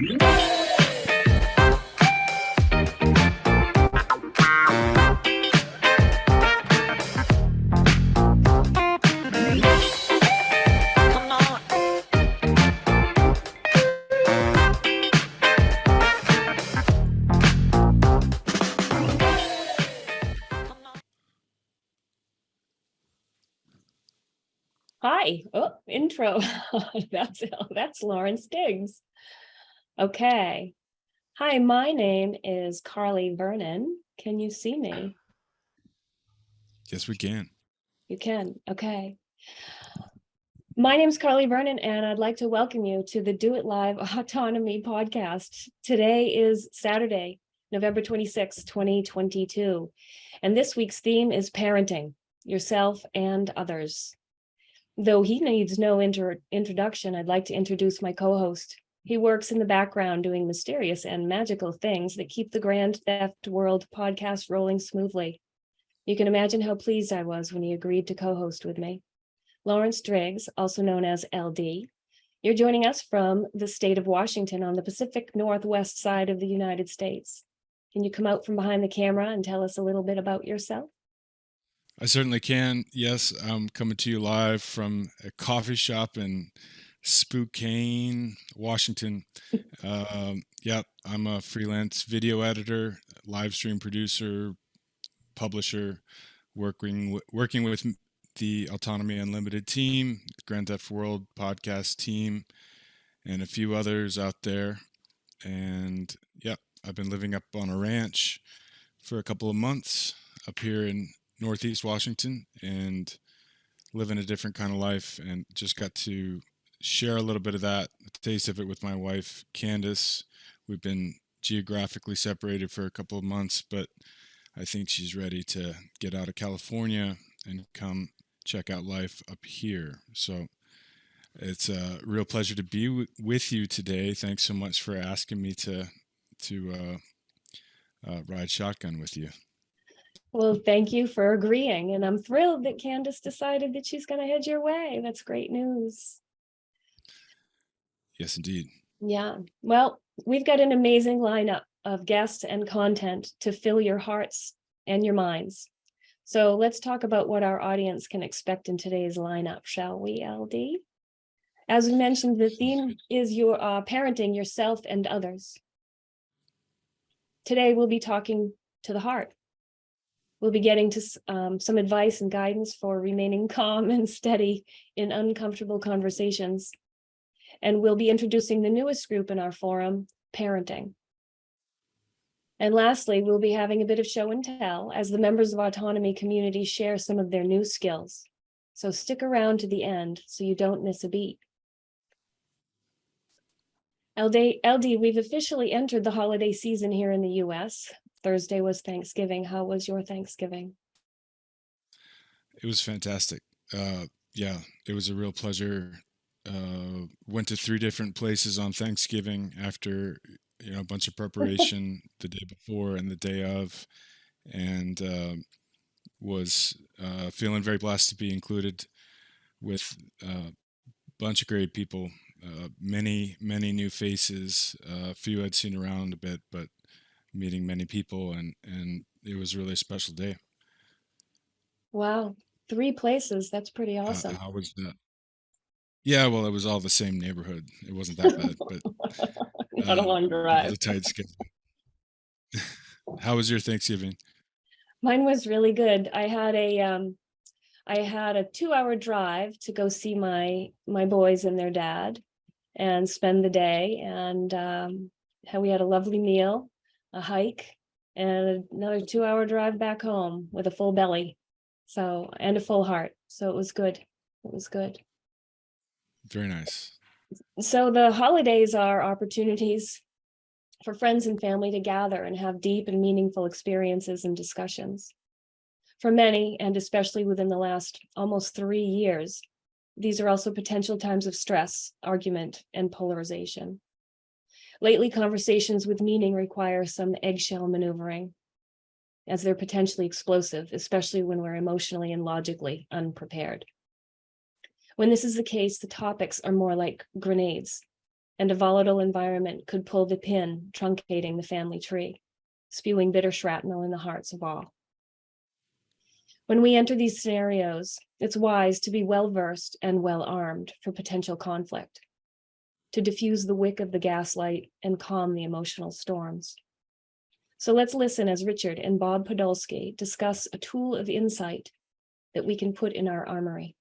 Hi. Oh, intro. That's Lauren Stiggs. Okay. Hi, my name is Carly Vernon. Can you see me? Yes, we can. You can. Okay. My name is Carly Vernon, and I'd like to welcome you to the Do It Live Autonomy podcast. Today is Saturday, November 26, 2022. And this week's theme is parenting, yourself and others. Though he needs no introduction, I'd like to introduce my co-host. He works in the background doing mysterious and magical things that keep the Grand Theft World podcast rolling smoothly. You can imagine how pleased I was when he agreed to co-host with me. Lawrence Driggs, also known as LD, you're joining us from the state of Washington on the Pacific Northwest side of the United States. Can you come out from behind the camera and tell us a little bit about yourself? I certainly can. Yes, I'm coming to you live from a coffee shop in Spokane, Washington. Yeah, I'm a freelance video editor, live stream producer, publisher, working with the Autonomy Unlimited team, Grand Theft World podcast team, and a few others out there. And yeah, I've been living up on a ranch for a couple of months up here in Northeast Washington and living a different kind of life, and just got to share a little bit of that, a taste of it, with my wife, Candace. We've been geographically separated for a couple of months, but I think she's ready to get out of California and come check out life up here. So it's a real pleasure to be with you today. Thanks so much for asking me to ride shotgun with you. Well, thank you for agreeing. And I'm thrilled that Candace decided that she's going to head your way. That's great news. Yes, indeed. Yeah. Well, we've got an amazing lineup of guests and content to fill your hearts and your minds. So let's talk about what our audience can expect in today's lineup, shall we, LD? As we mentioned, the theme is your parenting yourself and others. Today, we'll be talking to the heart. We'll be getting to some advice and guidance for remaining calm and steady in uncomfortable conversations. And we'll be introducing the newest group in our forum, parenting. And lastly, we'll be having a bit of show and tell as the members of Autonomy community share some of their new skills. So stick around to the end so you don't miss a beat. LD, we've officially entered the holiday season here in the US. Thursday was Thanksgiving. How was your Thanksgiving? It was fantastic. Yeah, it was a real pleasure. Went to 3 different places on Thanksgiving after a bunch of preparation the day before and the day of, and was feeling very blessed to be included with a bunch of great people, many new faces, a few I'd seen around a bit, but meeting many people, and it was really a special day. Wow, 3 places. That's pretty awesome. How was that? Yeah, well, it was all the same neighborhood. It wasn't that bad, but Not a long drive. it was a tight schedule. How was your Thanksgiving? Mine was really good. I had a 2-hour drive to go see my boys and their dad and spend the day. And we had a lovely meal, a hike, and another 2-hour drive back home with a full belly. And a full heart. So it was good. It was good. Very nice. So the holidays are opportunities for friends and family to gather and have deep and meaningful experiences and discussions. For many, and especially within the last almost 3 years, these are also potential times of stress, argument, and polarization. Lately, conversations with meaning require some eggshell maneuvering, as they're potentially explosive, especially when we're emotionally and logically unprepared. When this is the case, the topics are more like grenades, and a volatile environment could pull the pin, truncating the family tree, spewing bitter shrapnel in the hearts of all. When we enter these scenarios, it's wise to be well-versed and well-armed for potential conflict, to diffuse the wick of the gaslight and calm the emotional storms. So let's listen as Richard and Bob Podolsky discuss a tool of insight that we can put in our armory.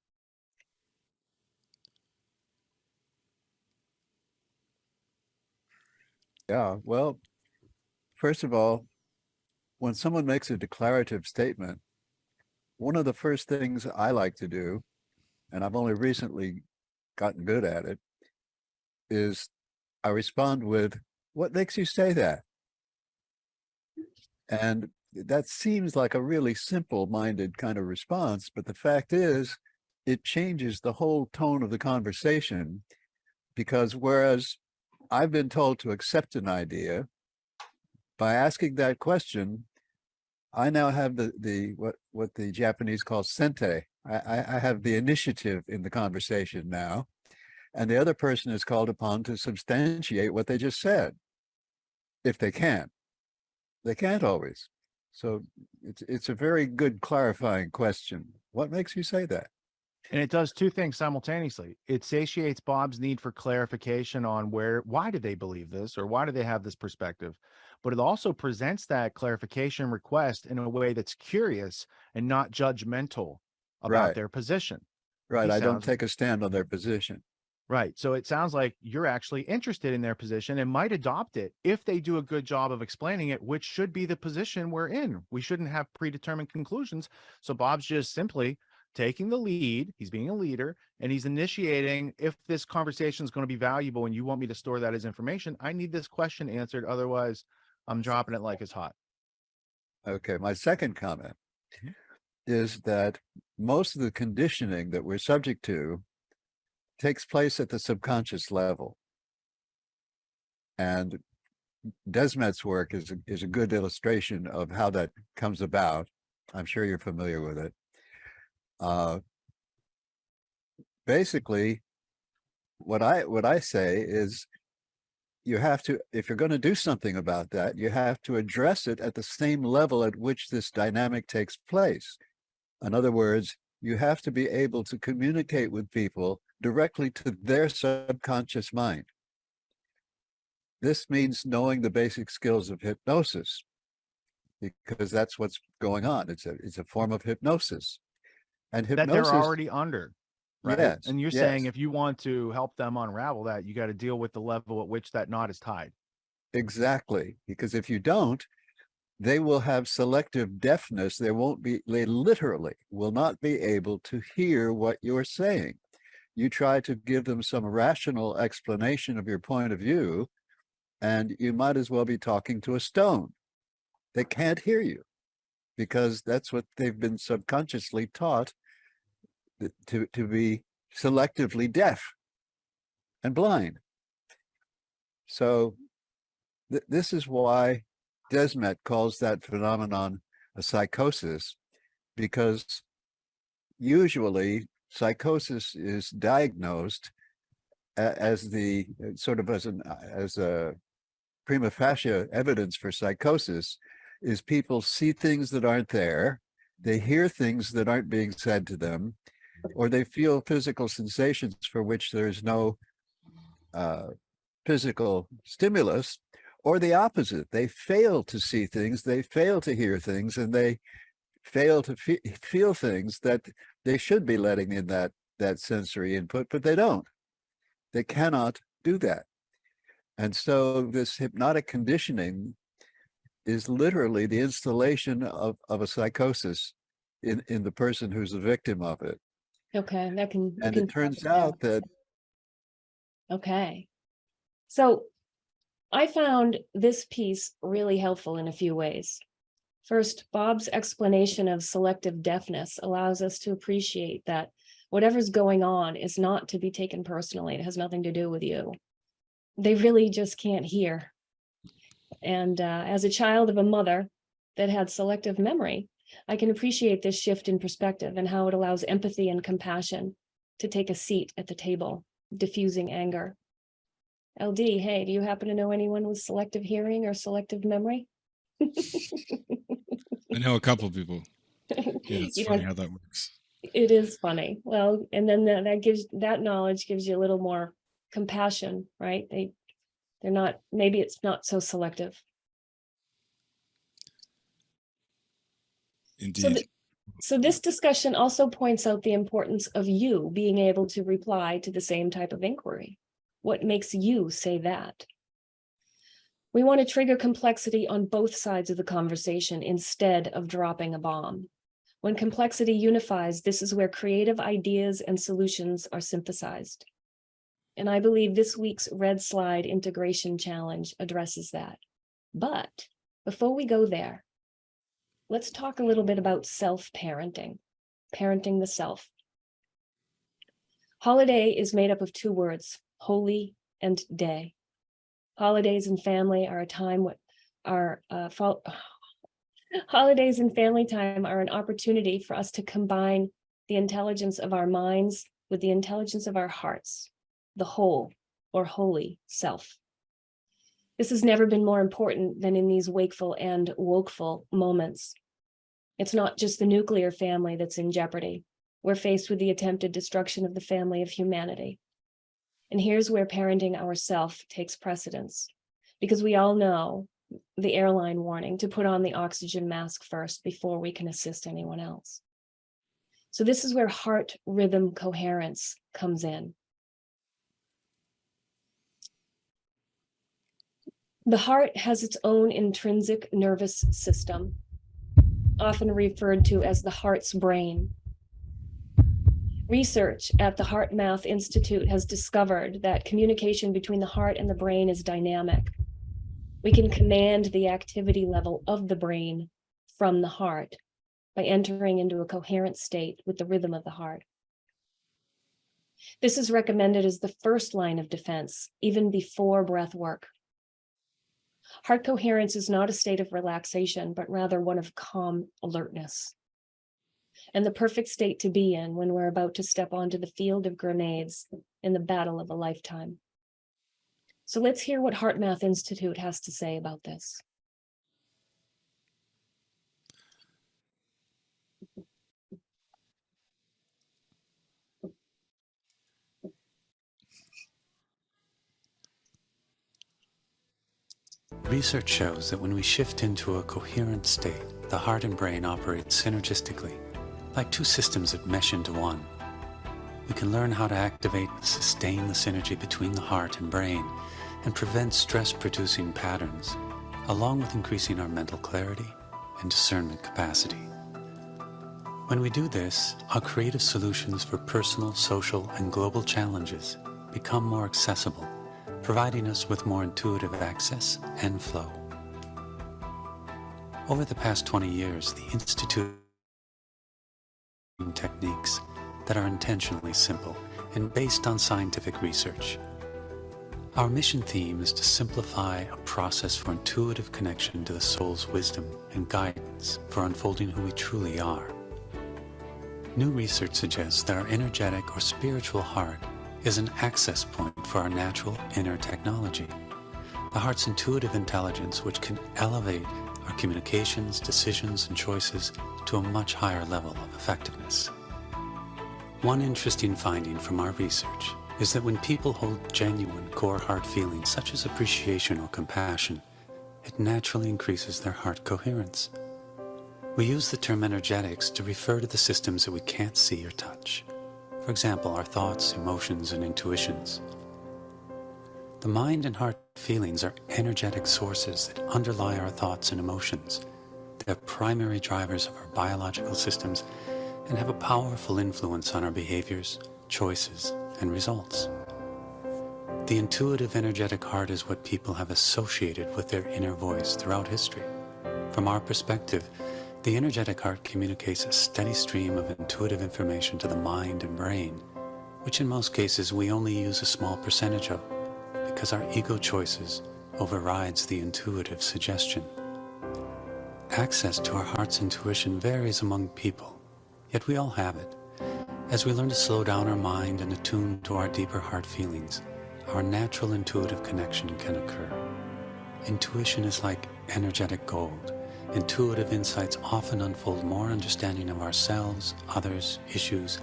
Yeah, well, first of all, when someone makes a declarative statement, one of the first things I like to do, and I've only recently gotten good at it, is I respond with, "What makes you say that?" And that seems like a really simple-minded kind of response, but the fact is, it changes the whole tone of the conversation, because whereas I've been told to accept an idea, by asking that question, I now have what the Japanese call sente. I have the initiative in the conversation now, and the other person is called upon to substantiate what they just said, if they can. They can't always. So it's a very good clarifying question. What makes you say that? And it does two things simultaneously. It satiates Bob's need for clarification on why did they believe this, or why do they have this perspective? But it also presents that clarification request in a way that's curious and not judgmental about Right. their position. Right. He I don't sounds- take a stand on their position. Right. So it sounds like you're actually interested in their position and might adopt it if they do a good job of explaining it, which should be the position we're in. We shouldn't have predetermined conclusions. So Bob's just simply taking the lead. He's being a leader, and he's initiating, if this conversation is going to be valuable and you want me to store that as information, I need this question answered. Otherwise, I'm dropping it like it's hot. Okay. My second comment is that most of the conditioning that we're subject to takes place at the subconscious level. And Desmet's work is a good illustration of how that comes about. I'm sure you're familiar with it. Basically, what I say is, you have to, if you're going to do something about that, you have to address it at the same level at which this dynamic takes place. In other words, you have to be able to communicate with people directly to their subconscious mind. This means knowing the basic skills of hypnosis, because that's what's going on. It's a form of hypnosis. And That hypnosis, they're already under, right? Yes, And you're saying yes. if you want to help them unravel that, you got to deal with the level at which that knot is tied. Exactly, because if you don't, they will have selective deafness. They literally will not be able to hear what you're saying. You try to give them some rational explanation of your point of view, and you might as well be talking to a stone. They can't hear you, because that's what they've been subconsciously taught, to be selectively deaf and blind. So this is why Desmet calls that phenomenon a psychosis, because usually psychosis is diagnosed as the sort of as a prima facie evidence for psychosis is people see things that aren't there, they hear things that aren't being said to them, or they feel physical sensations for which there's no physical stimulus, or the opposite. They fail to see things, they fail to hear things, and they fail to feel things that they should be letting in that sensory input, but they don't. They cannot do that. And so this hypnotic conditioning is literally the installation of a psychosis in the person who's the victim of it. Okay, that can. And it turns out that. Okay. So I found this piece really helpful in a few ways. First, Bob's explanation of selective deafness allows us to appreciate that whatever's going on is not to be taken personally. It has nothing to do with you. They really just can't hear. And as a child of a mother that had selective memory, I can appreciate this shift in perspective and how it allows empathy and compassion to take a seat at the table, diffusing anger. LD, hey, do you happen to know anyone with selective hearing or selective memory? I know a couple people. Yeah, it's You funny know, how that works. it is funny. Well, and then that knowledge gives you a little more compassion, right? They're not, maybe it's not so selective. Indeed. So this discussion also points out the importance of you being able to reply to the same type of inquiry. What makes you say that? We want to trigger complexity on both sides of the conversation instead of dropping a bomb. When complexity unifies, this is where creative ideas and solutions are synthesized. And I believe this week's Red Slide Integration Challenge addresses that. But before we go there, let's talk a little bit about self-parenting, parenting the self. Holiday is made up of two words, holy and day. Holidays and family are a time holidays and family time are an opportunity for us to combine the intelligence of our minds with the intelligence of our hearts, the whole or holy self. This has never been more important than in these wakeful and wokeful moments. It's not just the nuclear family that's in jeopardy. We're faced with the attempted destruction of the family of humanity. And here's where parenting ourself takes precedence, because we all know the airline warning to put on the oxygen mask first before we can assist anyone else. So this is where heart rhythm coherence comes in. The heart has its own intrinsic nervous system, often referred to as the heart's brain. Research at the HeartMath Institute has discovered that communication between the heart and the brain is dynamic. We can command the activity level of the brain from the heart by entering into a coherent state with the rhythm of the heart. This is recommended as the first line of defense, even before breath work. Heart coherence is not a state of relaxation, but rather one of calm alertness, and the perfect state to be in when we're about to step onto the field of grenades in the battle of a lifetime. So let's hear what HeartMath Institute has to say about this. Research shows that when we shift into a coherent state, the heart and brain operate synergistically, like two systems that mesh into one. We can learn how to activate and sustain the synergy between the heart and brain and prevent stress-producing patterns, along with increasing our mental clarity and discernment capacity. When we do this, our creative solutions for personal, social, and global challenges become more accessible, providing us with more intuitive access and flow. Over the past 20 years, the Institute techniques that are intentionally simple and based on scientific research. Our mission theme is to simplify a process for intuitive connection to the soul's wisdom and guidance for unfolding who we truly are. New research suggests that our energetic or spiritual heart is an access point for our natural inner technology, the heart's intuitive intelligence, which can elevate our communications, decisions, and choices to a much higher level of effectiveness. One interesting finding from our research is that when people hold genuine core heart feelings such as appreciation or compassion, it naturally increases their heart coherence. We use the term energetics to refer to the systems that we can't see or touch. For example, our thoughts, emotions, and intuitions. The mind and heart feelings are energetic sources that underlie our thoughts and emotions. They are primary drivers of our biological systems and have a powerful influence on our behaviors, choices, and results. The intuitive, energetic heart is what people have associated with their inner voice throughout history. From our perspective, the energetic heart communicates a steady stream of intuitive information to the mind and brain, which in most cases we only use a small percentage of, because our ego choices overrides the intuitive suggestion. Access to our heart's intuition varies among people, yet we all have it. As we learn to slow down our mind and attune to our deeper heart feelings, our natural intuitive connection can occur. Intuition is like energetic gold. Intuitive insights often unfold more understanding of ourselves, others, issues,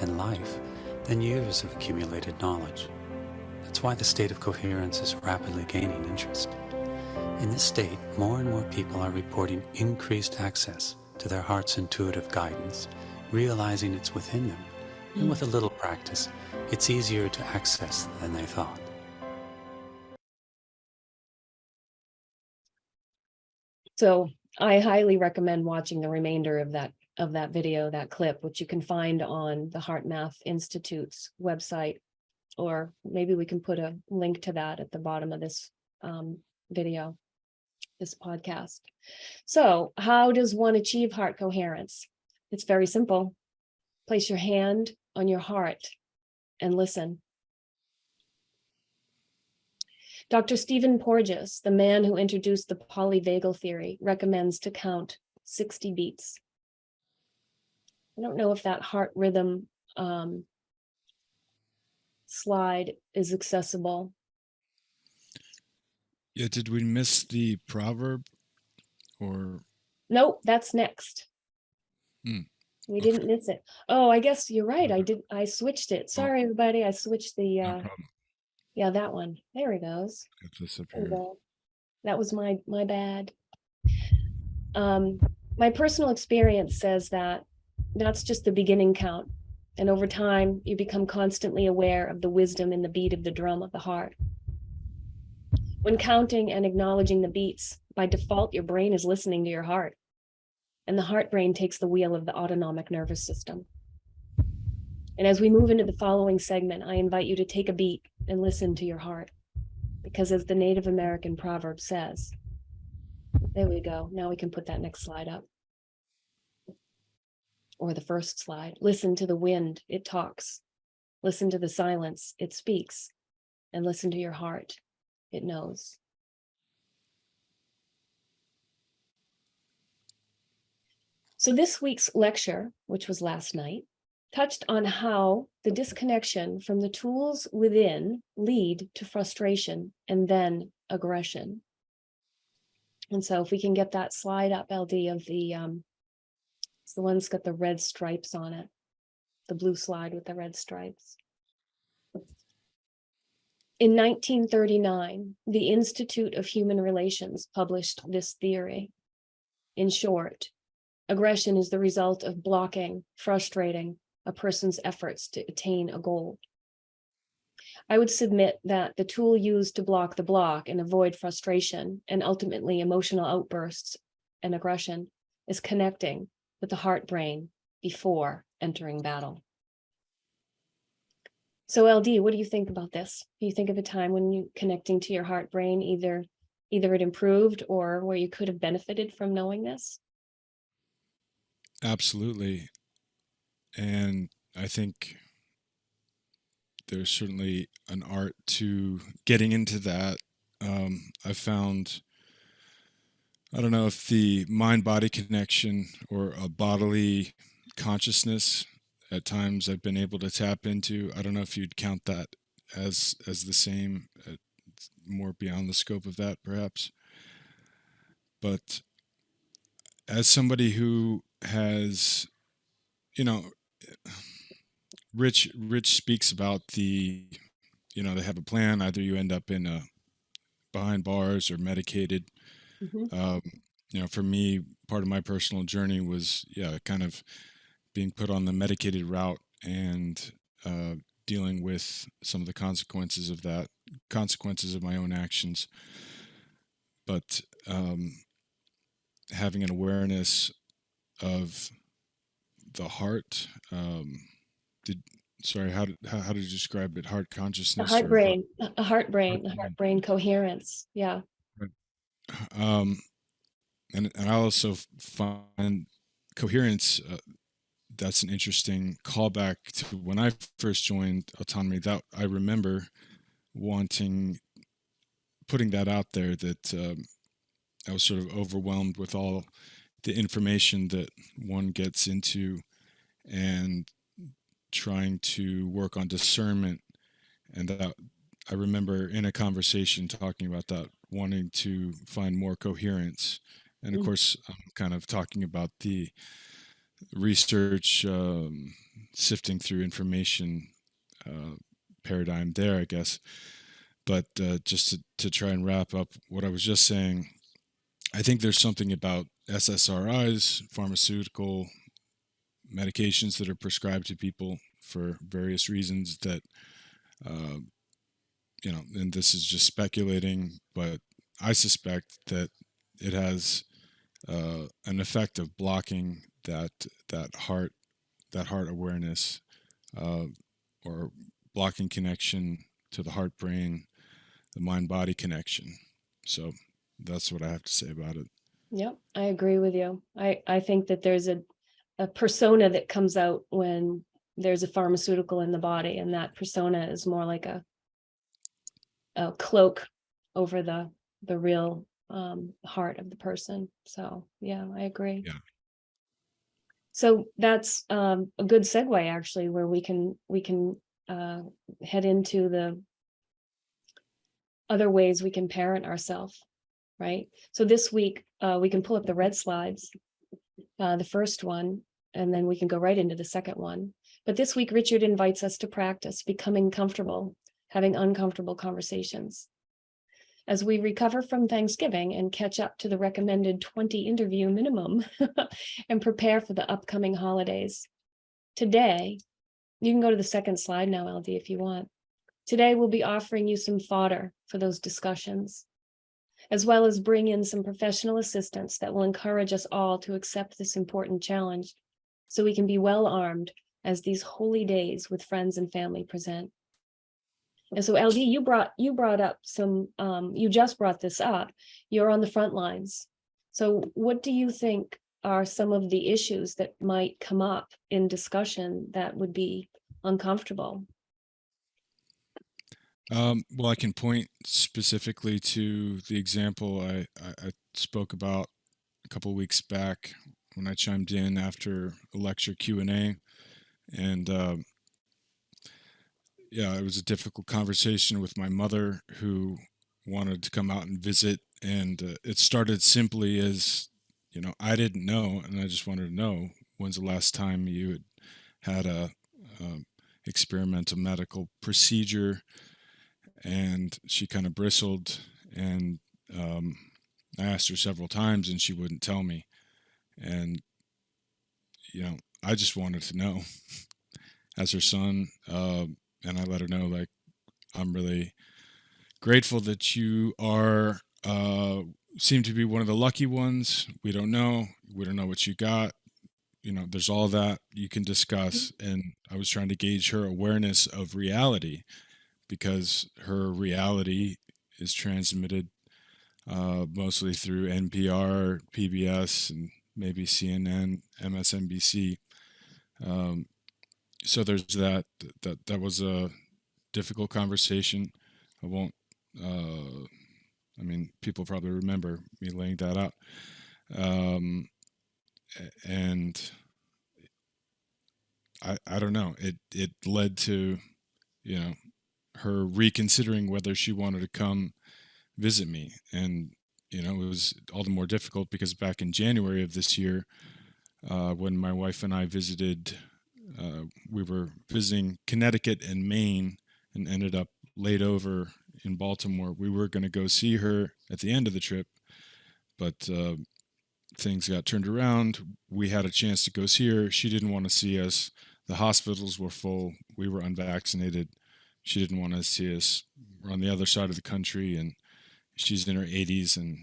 and life than years of accumulated knowledge. That's why the state of coherence is rapidly gaining interest. In this state, more and more people are reporting increased access to their heart's intuitive guidance, realizing it's within them. And with a little practice, it's easier to access than they thought. So I highly recommend watching the remainder of that video, that clip, which you can find on the Heart Math Institute's website, or maybe we can put a link to that at the bottom of this video, this podcast. So how does one achieve heart coherence? It's very simple. Place your hand on your heart and listen. Dr. Stephen Porges, the man who introduced the polyvagal theory, recommends to count 60 beats. I don't know if that heart rhythm slide is accessible. Yeah, did we miss the proverb or? Nope, that's next. We didn't miss it. Oh, I guess you're right. I switched it. Sorry, everybody. I switched the, No problem. yeah, that one. There he goes. Get this up There we here. go. That was my bad. My personal experience says that that's just the beginning count. And over time, you become constantly aware of the wisdom in the beat of the drum of the heart. When counting and acknowledging the beats, by default, your brain is listening to your heart. And the heart brain takes the wheel of the autonomic nervous system. And as we move into the following segment, I invite you to take a beat and listen to your heart. Because as the Native American proverb says, there we go. Now we can put that next slide up. Or the first slide. Listen to the wind, it talks. Listen to the silence, it speaks. And listen to your heart, it knows. So this week's lecture, which was last night, touched on how the disconnection from the tools within lead to frustration and then aggression. And so if we can get that slide up, LD, of the, it's the one that's got the red stripes on it, the blue slide with the red stripes. In 1939, the Institute of Human Relations published this theory. In short, aggression is the result of blocking, frustrating a person's efforts to attain a goal. I would submit that the tool used to block the block and avoid frustration and ultimately emotional outbursts and aggression is connecting with the heart brain before entering battle. So LD, what do you think about this? Do you think of a time when you connecting to your heart brain, either it improved or where you could have benefited from knowing this? Absolutely. And I think there's certainly an art to getting into that. I found, I don't know if the mind-body connection or a bodily consciousness at times I've been able to tap into. I don't know if you'd count that as the same, more beyond the scope of that perhaps. But as somebody who has, you know, Rich speaks about the, you know, they have a plan. Either you end up in behind bars or medicated. Mm-hmm. You know, for me, part of my personal journey was, kind of being put on the medicated route and dealing with some of the consequences of that, consequences of my own actions. But having an awareness of the heart, how did you describe it? Heart consciousness? The heart brain coherence. Yeah. And I also find coherence, that's an interesting callback to when I first joined Autonomy. That I remember putting that out there, that I was sort of overwhelmed with all the information that one gets into and trying to work on discernment. And that I remember in a conversation talking about that, wanting to find more coherence. And of Mm. course, I'm kind of talking about the research, sifting through information paradigm there, I guess. But just to try and wrap up what I was just saying, I think there's something about SSRIs, pharmaceutical medications that are prescribed to people for various reasons that, and this is just speculating, but I suspect that it has an effect of blocking that heart awareness, or blocking connection to the heart brain, the mind body connection. So that's what I have to say about it. Yep, I agree with you. I think that there's a persona that comes out when there's a pharmaceutical in the body, and that persona is more like a cloak over the real heart of the person. So yeah, I agree. Yeah. So that's a good segue, actually, where we can head into the other ways we can parent ourselves, right? So this week we can pull up the red slides, the first one, and then we can go right into the second one. But this week, Richard invites us to practice becoming comfortable, having uncomfortable conversations. As we recover from Thanksgiving and catch up to the recommended 20 interview minimum and prepare for the upcoming holidays. Today, you can go to the second slide now, LD, if you want. Today, we'll be offering you some fodder for those discussions, as well as bring in some professional assistance that will encourage us all to accept this important challenge so we can be well armed as these holy days with friends and family present. And so LD, you brought up some, you just brought this up, you're on the front lines. So what do you think are some of the issues that might come up in discussion that would be uncomfortable? Well, I can point specifically to the example I spoke about a couple of weeks back when I chimed in after a lecture Q&A, and yeah, it was a difficult conversation with my mother, who wanted to come out and visit, and it started simply as, I didn't know, and I just wanted to know, when's the last time you had a experimental medical procedure? And she kind of bristled, and I asked her several times, and she wouldn't tell me. And I just wanted to know as her son, and I let her know, like, I'm really grateful that you are seem to be one of the lucky ones. We don't know what you got. There's all that you can discuss. And I was trying to gauge her awareness of reality, because her reality is transmitted mostly through NPR, PBS, and maybe CNN, MSNBC. So there's that was a difficult conversation. I won't, people probably remember me laying that out. And I don't know, it led to, her reconsidering whether she wanted to come visit me. And, it was all the more difficult because back in January of this year, when my wife and I visited, we were visiting Connecticut and Maine and ended up laid over in Baltimore. We were going to go see her at the end of the trip, but things got turned around. We had a chance to go see her. She didn't want to see us. The hospitals were full. We were unvaccinated. She didn't want to see us. We're on the other side of the country, and she's in her 80s, and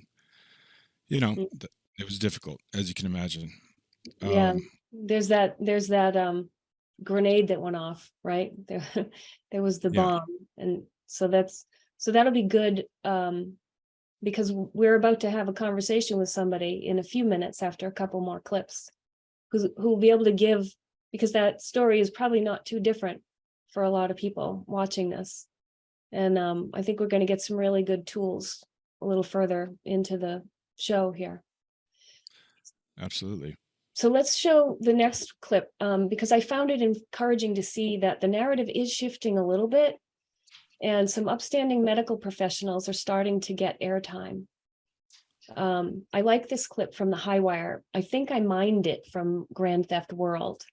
it was difficult, as you can imagine. Yeah, there's that grenade that went off, right? There was the bomb, and so that'll be good, because we're about to have a conversation with somebody in a few minutes after a couple more clips, who will be able to give, because that story is probably not too different for a lot of people watching this. And I think we're going to get some really good tools a little further into the show here. Absolutely. So let's show the next clip, because I found it encouraging to see that the narrative is shifting a little bit. And some upstanding medical professionals are starting to get airtime. I like this clip from the High Wire. I think I mined it from Grand Theft World.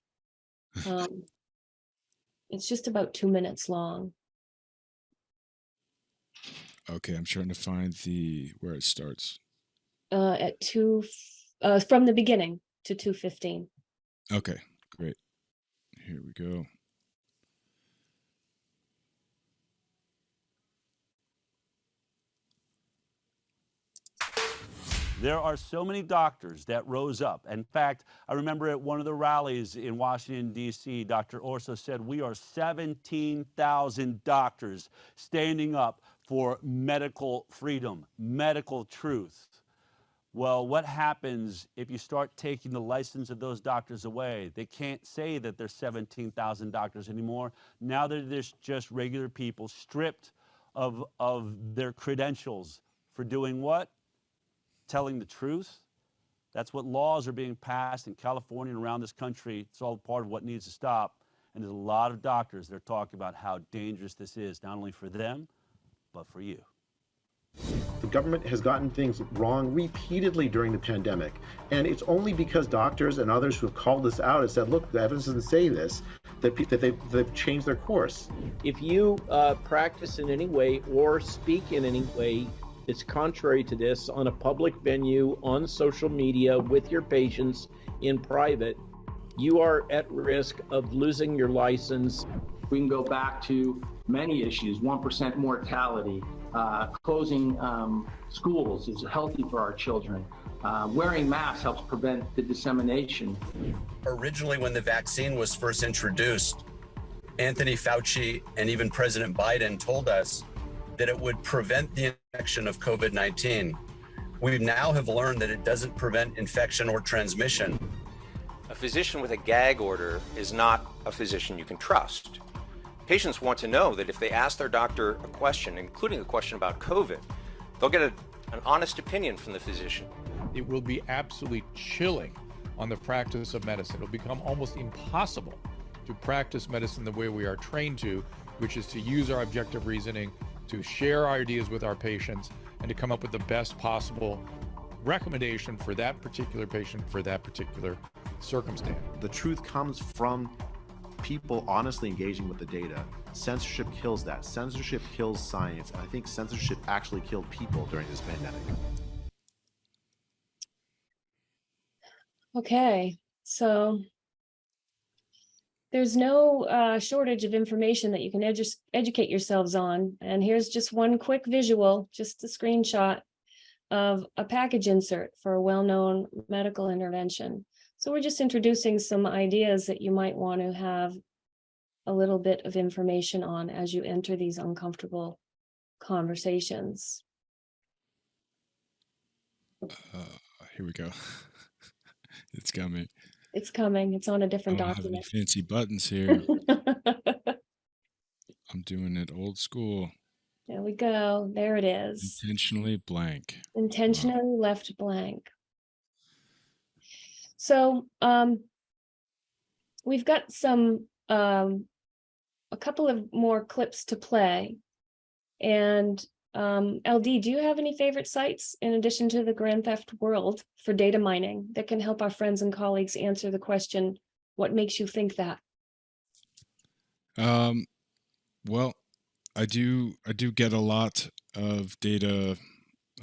It's just about 2 minutes long. Okay, I'm trying to find where it starts. At from the beginning to 2:15. Okay, great. Here we go. There are so many doctors that rose up. In fact, I remember at one of the rallies in Washington, D.C., Dr. Orso said, we are 17,000 doctors standing up for medical freedom, medical truth. Well, what happens if you start taking the license of those doctors away? They can't say that there's 17,000 doctors anymore. Now they're just regular people stripped of their credentials for doing what? Telling the truth. That's what laws are being passed in California and around this country. It's all part of what needs to stop. And there's a lot of doctors that are talking about how dangerous this is, not only for them, but for you. The government has gotten things wrong repeatedly during the pandemic. And it's only because doctors and others who have called this out and said, look, the evidence doesn't say this, that they've changed their course. If you practice in any way or speak in any way it's contrary to this on a public venue, on social media, with your patients, in private, you are at risk of losing your license. We can go back to many issues, 1% mortality, closing schools is healthy for our children. Wearing masks helps prevent the dissemination. Originally, when the vaccine was first introduced, Anthony Fauci and even President Biden told us that it would prevent the infection of COVID-19. We now have learned that it doesn't prevent infection or transmission. A physician with a gag order is not a physician you can trust. Patients want to know that if they ask their doctor a question, including a question about COVID, they'll get an honest opinion from the physician. It will be absolutely chilling on the practice of medicine. It'll become almost impossible to practice medicine the way we are trained to, which is to use our objective reasoning, to share our ideas with our patients, and to come up with the best possible recommendation for that particular patient for that particular circumstance. The truth comes from people honestly engaging with the data. Censorship kills that. Censorship kills science. And I think censorship actually killed people during this pandemic. Okay, so there's no shortage of information that you can educate yourselves on. And here's just one quick visual, just a screenshot of a package insert for a well-known medical intervention. So we're just introducing some ideas that you might want to have a little bit of information on as you enter these uncomfortable conversations. Here we go. It's coming. It's coming. It's on a different I don't have any document. fancy buttons here. I'm doing it old school. There we go. There it is. Intentionally blank. Intentionally left blank. So we've got some a couple of more clips to play. And LD, do you have any favorite sites in addition to the Grand Theft World for data mining that can help our friends and colleagues answer the question, what makes you think that? Well, I do get a lot of data,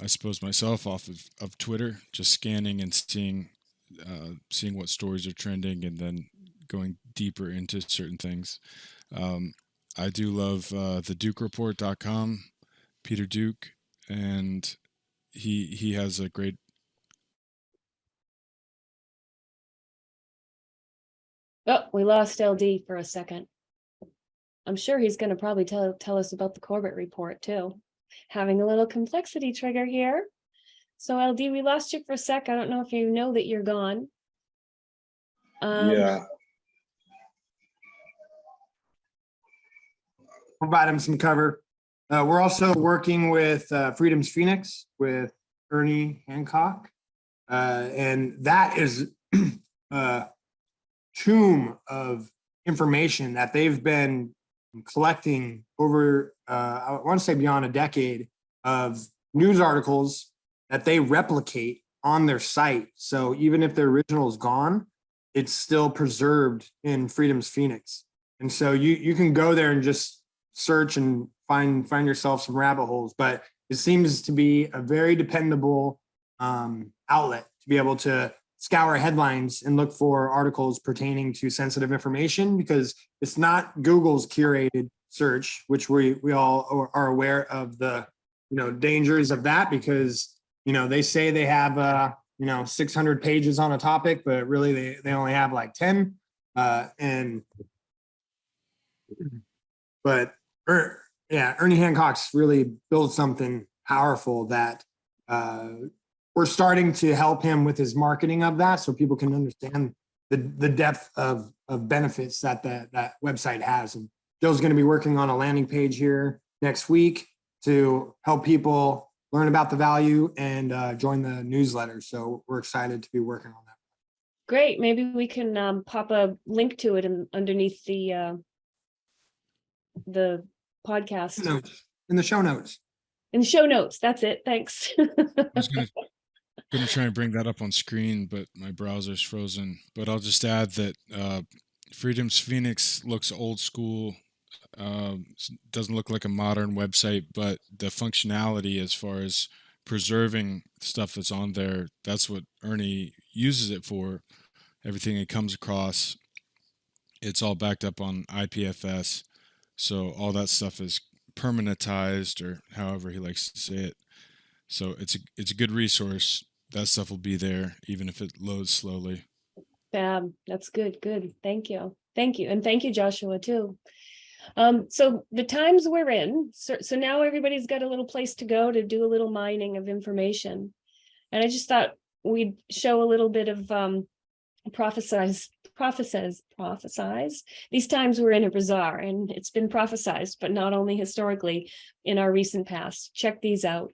I suppose myself, off of Twitter, just scanning and seeing what stories are trending and then going deeper into certain things. I do love the DukeReport.com, Peter Duke, and he has a great. Oh, we lost LD for a second. I'm sure he's going to probably tell us about the Corbett report too. Having a little complexity trigger here. So LD, we lost you for a sec. I don't know if you know that you're gone. Yeah. Provide him some cover. We're also working with Freedom's Phoenix with Ernie Hancock. And that is a tomb of information that they've been collecting over I want to say beyond a decade of news articles that they replicate on their site. So even if the original is gone, it's still preserved in Freedom's Phoenix. And so you can go there and just search and find yourself some rabbit holes. But it seems to be a very dependable outlet to be able to scour headlines and look for articles pertaining to sensitive information, because it's not Google's curated search, which we all are aware of the dangers of that, because they say they have 600 pages on a topic, but really they only have like 10. Ernie Hancock's really built something powerful that we're starting to help him with his marketing of that, so people can understand the depth of benefits that that website has. And Joe's going to be working on a landing page here next week to help people learn about the value and join the newsletter. So we're excited to be working on that. Great. Maybe we can pop a link to it underneath the podcast. In the show notes. In the show notes. That's it. Thanks. I was gonna try and bring that up on screen, but my browser's frozen. But I'll just add that Freedom's Phoenix looks old school. Doesn't look like a modern website, but the functionality as far as preserving stuff that's on there, that's what Ernie uses it for. Everything it comes across, it's all backed up on IPFS. So all that stuff is permanentized, or however he likes to say it. So it's a good resource. That stuff will be there even if it loads slowly. Fab. That's good. Good. Thank you. Thank you. And thank you, Joshua, too. So the times we're in, so now everybody's got a little place to go to do a little mining of information. And I just thought we'd show a little bit of prophesize. These times we're in are bizarre, and it's been prophesized, but not only historically in our recent past. Check these out.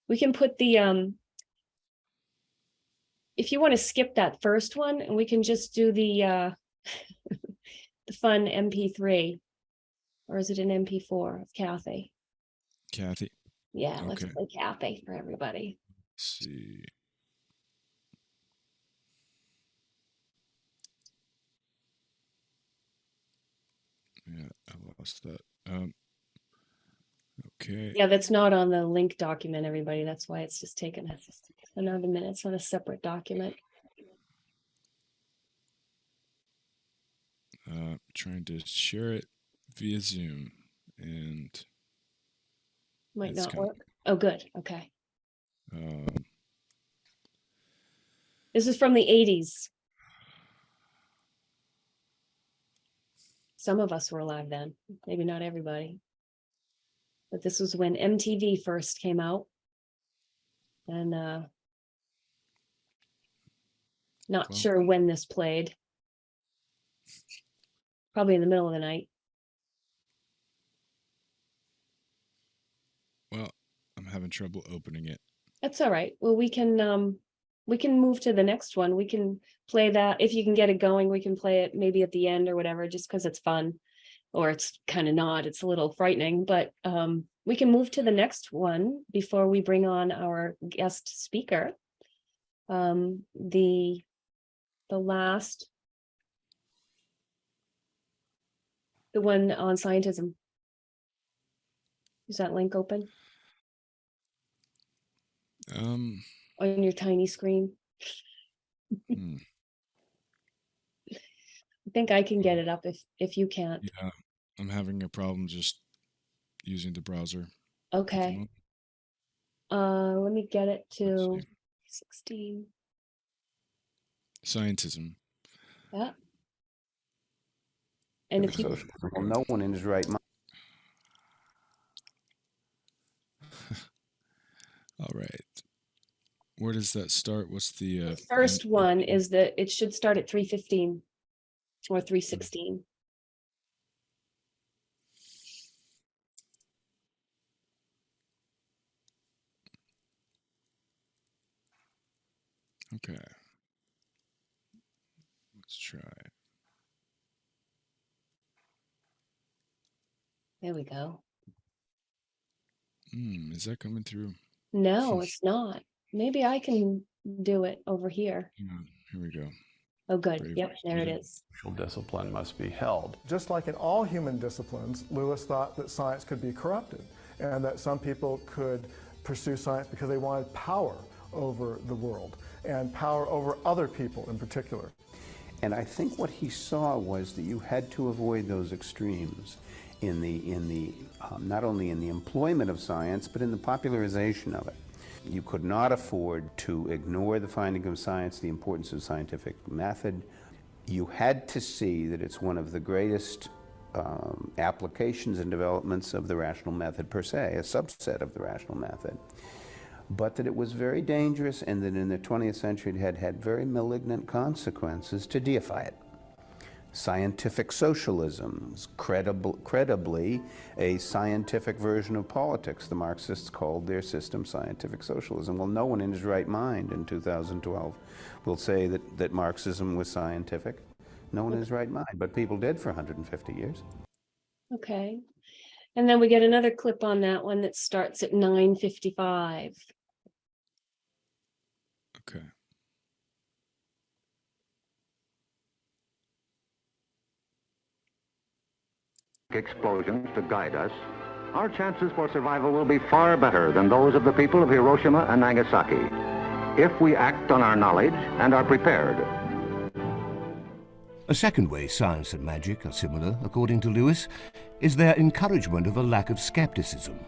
We can put the if you want to skip that first one, and we can just do the the fun MP3. Or is it an MP4 of Kathy? Kathy. Yeah, Okay. let's play Kathy for everybody. Let's see. Yeah, I lost that. Okay. Yeah, that's not on the link document, everybody. That's why it's just taken us another minute. It's on a separate document. Trying to share it via Zoom, and Might it's not work. Oh, good. Okay. This is from the 80s. Some of us were alive then, maybe not everybody. But this was when MTV first came out. And not sure when this played. Probably in the middle of the night. Well, I'm having trouble opening it. That's all right. Well, we can move to the next one. We can play that. If you can get it going, we can play it maybe at the end or whatever, just because it's fun. Or it's kind of not. It's a little frightening, but we can move to the next one before we bring on our guest speaker. The last, the one on scientism. Is that link open? On your tiny screen? I think I can get it up if you can't. Yeah, I'm having a problem just using the browser. Okay. Let me get it to 16. Scientism. Yeah. And if you no one in his right mind. All right. Where does that start? What's the first one is that it should start at 3:15 or 3:16. Okay. Let's try. There we go. Is that coming through? No, it's not. Maybe I can do it over here. Here we go. Oh, good. Yep, there it is. Discipline must be held. Just like in all human disciplines, Lewis thought that science could be corrupted and that some people could pursue science because they wanted power over the world and power over other people in particular. And I think what he saw was that you had to avoid those extremes in the not only in the employment of science, but in the popularization of it. You could not afford to ignore the finding of science, the importance of scientific method. You had to see that it's one of the greatest applications and developments of the rational method per se, a subset of the rational method. But that it was very dangerous, and that in the 20th century it had had very malignant consequences to deify it. Scientific socialism, credibly a scientific version of politics. The Marxists called their system scientific socialism. Well, no one in his right mind in 2012 will say that Marxism was scientific. No one in his right mind, but people did for 150 years. Okay. And then we get another clip on that one that starts at 9:55. Okay. Explosions to guide us, our chances for survival will be far better than those of the people of Hiroshima and Nagasaki, if we act on our knowledge and are prepared. A second way science and magic are similar, according to Lewis, is their encouragement of a lack of skepticism.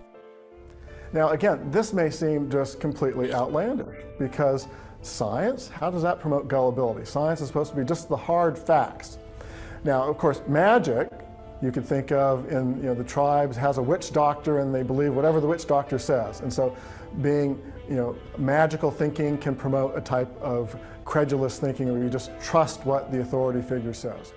Now again, this may seem just completely outlandish, because science, how does that promote gullibility? Science is supposed to be just the hard facts. Now, of course, magic, you could think of in the tribes has a witch doctor and they believe whatever the witch doctor says. And so being magical thinking can promote a type of credulous thinking where you just trust what the authority figure says.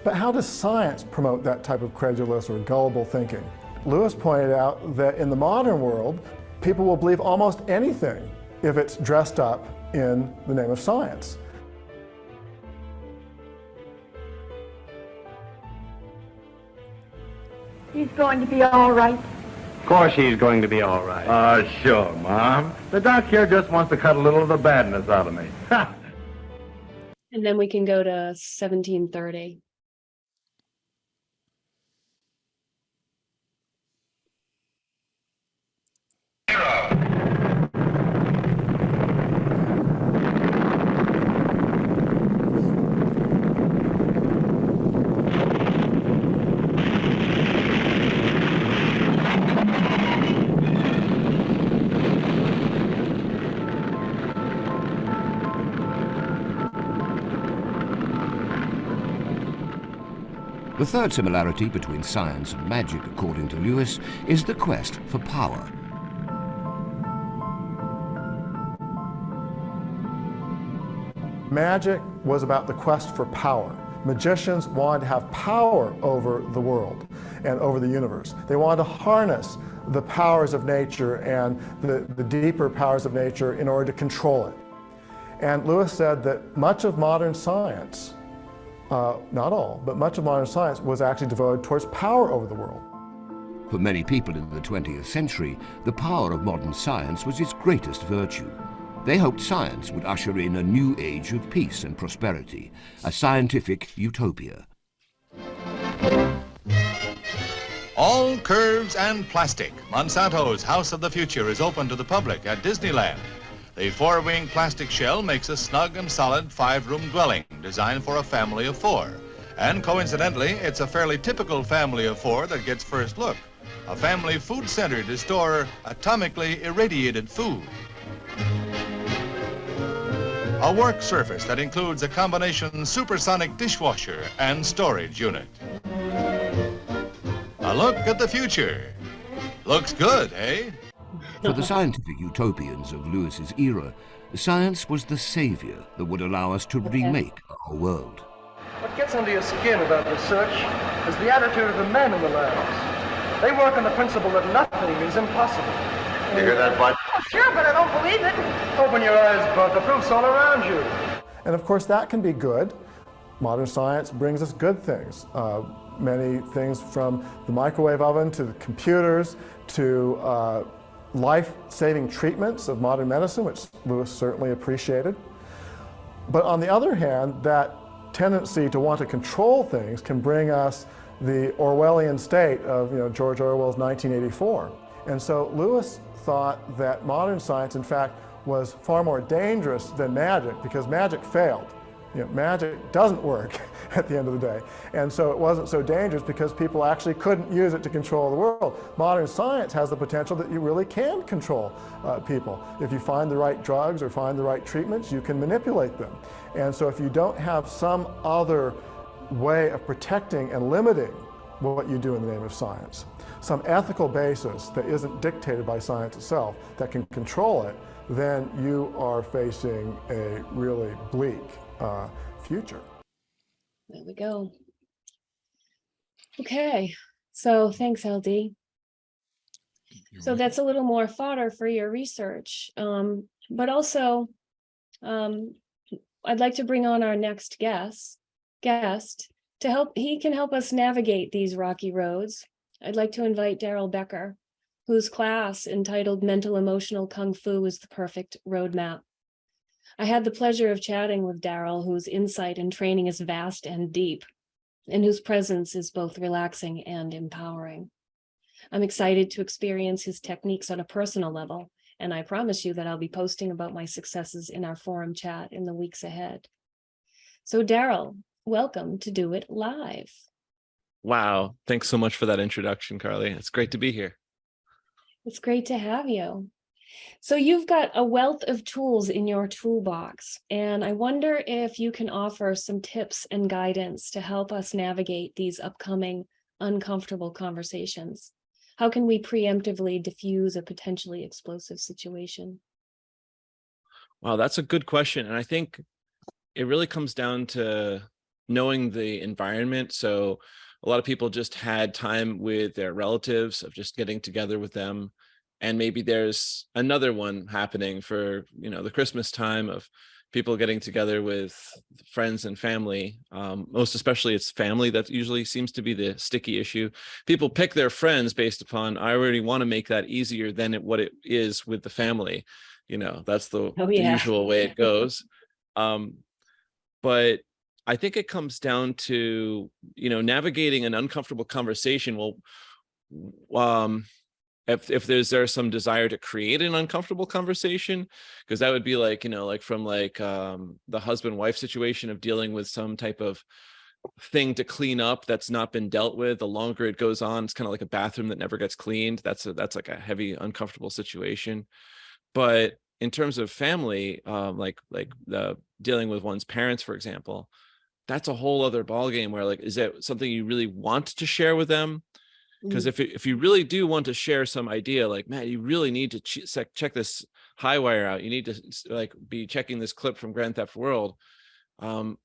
But how does science promote that type of credulous or gullible thinking? Lewis pointed out that in the modern world, people will believe almost anything if it's dressed up in the name of science. He's going to be all right. Of course he's going to be all right. Sure, Mom. The doc here just wants to cut a little of the badness out of me. And then we can go to 1730. The third similarity between science and magic, according to Lewis, is the quest for power. Magic was about the quest for power. Magicians wanted to have power over the world and over the universe. They wanted to harness the powers of nature and the deeper powers of nature in order to control it. And Lewis said that much of modern science, not all, but much of modern science was actually devoted towards power over the world. For many people in the 20th century, the power of modern science was its greatest virtue. They hoped science would usher in a new age of peace and prosperity, a scientific utopia. All curves and plastic. Monsanto's House of the Future is open to the public at Disneyland. The four-wing plastic shell makes a snug and solid 5-room dwelling designed for a family of 4. And coincidentally, it's a fairly typical family of 4 that gets first look. A family food center to store atomically irradiated food. A work surface that includes a combination supersonic dishwasher and storage unit. A look at the future. Looks good, eh? For the scientific utopians of Lewis's era, science was the savior that would allow us to remake our world. What gets under your skin about research is the attitude of the men in the labs. They work on the principle that nothing is impossible. You hear that, Bud? Oh, sure, but I don't believe it. Open your eyes, Bud. The proof's all around you. And of course that can be good. Modern science brings us good things. Many things from the microwave oven to the computers to life-saving treatments of modern medicine, which Lewis certainly appreciated. But on the other hand, that tendency to want to control things can bring us the Orwellian state of George Orwell's 1984. And so Lewis thought that modern science, in fact, was far more dangerous than magic, because magic failed. Magic doesn't work at the end of the day. And so it wasn't so dangerous because people actually couldn't use it to control the world. Modern science has the potential that you really can control people. If you find the right drugs or find the right treatments, you can manipulate them. And so if you don't have some other way of protecting and limiting what you do in the name of science, some ethical basis that isn't dictated by science itself that can control it, then you are facing a really bleak future. There we go. Okay, so thanks, LD. So that's a little more fodder for your research, but also I'd like to bring on our next guest to help. He can help us navigate these rocky roads. I'd like to invite Daryl Becker, whose class entitled Mental Emotional Kung Fu is the Perfect Roadmap. I had the pleasure of chatting with Daryl, whose insight and training is vast and deep, and whose presence is both relaxing and empowering. I'm excited to experience his techniques on a personal level, and I promise you that I'll be posting about my successes in our forum chat in the weeks ahead. So Daryl, welcome to Do It Live. Wow, thanks so much for that introduction, Carly. It's great to be here. It's great to have you. So you've got a wealth of tools in your toolbox, and I wonder if you can offer some tips and guidance to help us navigate these upcoming uncomfortable conversations. How can we preemptively diffuse a potentially explosive situation? Wow, that's a good question. And I think it really comes down to knowing the environment. So a lot of people just had time with their relatives, of just getting together with them. And maybe there's another one happening for, the Christmas time, of people getting together with friends and family. Most especially it's family that usually seems to be the sticky issue. People pick their friends based upon, I already want to make that easier than what it is with the family. That's the usual way it goes. But I think it comes down to, navigating an uncomfortable conversation. Well, if there's some desire to create an uncomfortable conversation, because that would be like, from the husband-wife situation of dealing with some type of thing to clean up that's not been dealt with. The longer it goes on, it's kind of like a bathroom that never gets cleaned. That's like a heavy, uncomfortable situation. But in terms of family, like the dealing with one's parents, for example, that's a whole other ballgame where, is that something you really want to share with them? Because if you really do want to share some idea, man, you really need to check this high wire out. You need to be checking this clip from Grand Theft World. Then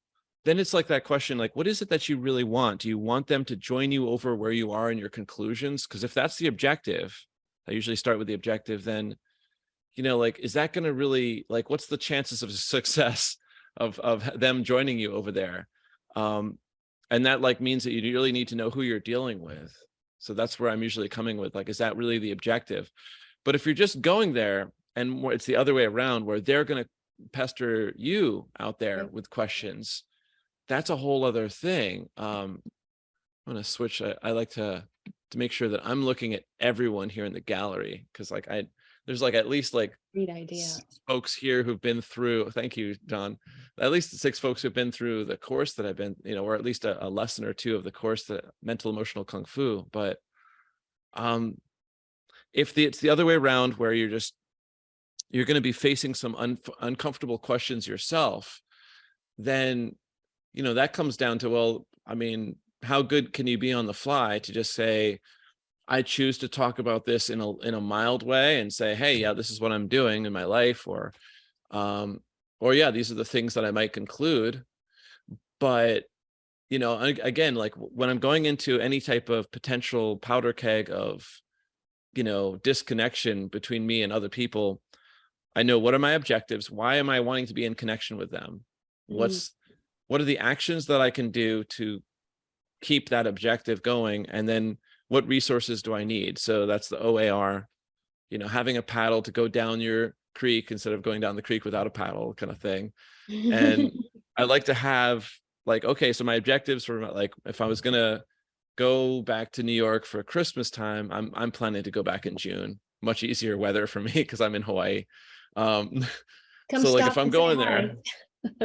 it's like that question, what is it that you really want? Do you want them to join you over where you are in your conclusions? Because if that's the objective, I usually start with the objective, then, is that going to really, what's the chances of success of them joining you over there? And that means that you really need to know who you're dealing with. So that's where I'm usually coming with, is that really the objective? But if you're just going there, and it's the other way around, where they're going to pester you out there with questions, that's a whole other thing. I'm going to switch. I like to make sure that I'm looking at everyone here in the gallery, because there's at least great idea. 6 folks here who've been through, thank you, Don, at least 6 folks who've been through the course that I've been, or at least a lesson or two of the course, the Mental Emotional Kung Fu. But if it's the other way around, where you're going to be facing some uncomfortable questions yourself, then, that comes down to, well, I mean, how good can you be on the fly to just say, I choose to talk about this in a mild way and say, hey, yeah, this is what I'm doing in my life, or yeah, these are the things that I might conclude. But, again, when I'm going into any type of potential powder keg of, disconnection between me and other people, I know, what are my objectives? Why am I wanting to be in connection with them? What are the actions that I can do to keep that objective going? And then what resources do I need? So that's the OAR. you know, having a paddle to go down your creek instead of going down the creek without a paddle kind of thing. And I like to have like, okay, so my objectives for like, if I was going to go back to New York for Christmas time, I'm planning to go back in June. Much easier weather for me because I'm in Hawaii. So like if I'm going there,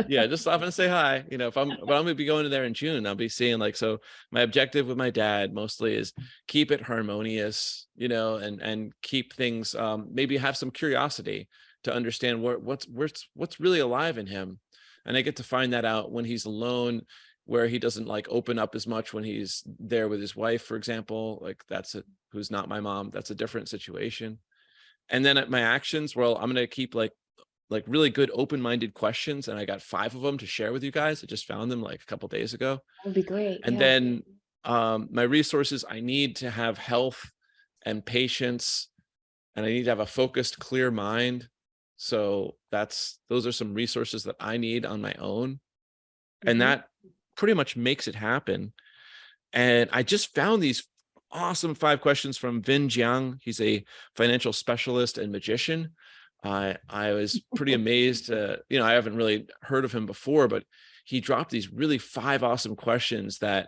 yeah, just stop and say hi. You know, but I'm gonna be going there in June. I'll be seeing like, so my objective with my dad mostly is keep it harmonious, you know, and keep things, maybe have some curiosity to understand what's really alive in him. And I get to find that out when he's alone, where he doesn't like open up as much when he's there with his wife, for example. Like who's not my mom, that's a different situation. And then at my actions, well, I'm gonna keep like really good open-minded questions, and I got 5 of them to share with you guys. I just found them like a couple days ago. That would be great. And then my resources, I need to have health and patience, and I need to have a focused, clear mind. So those are some resources that I need on my own. And that pretty much makes it happen. And I just found these awesome 5 questions from Vin Jiang. He's a financial specialist and magician. I was pretty amazed. You know, I haven't really heard of him before, but he dropped these really 5 awesome questions that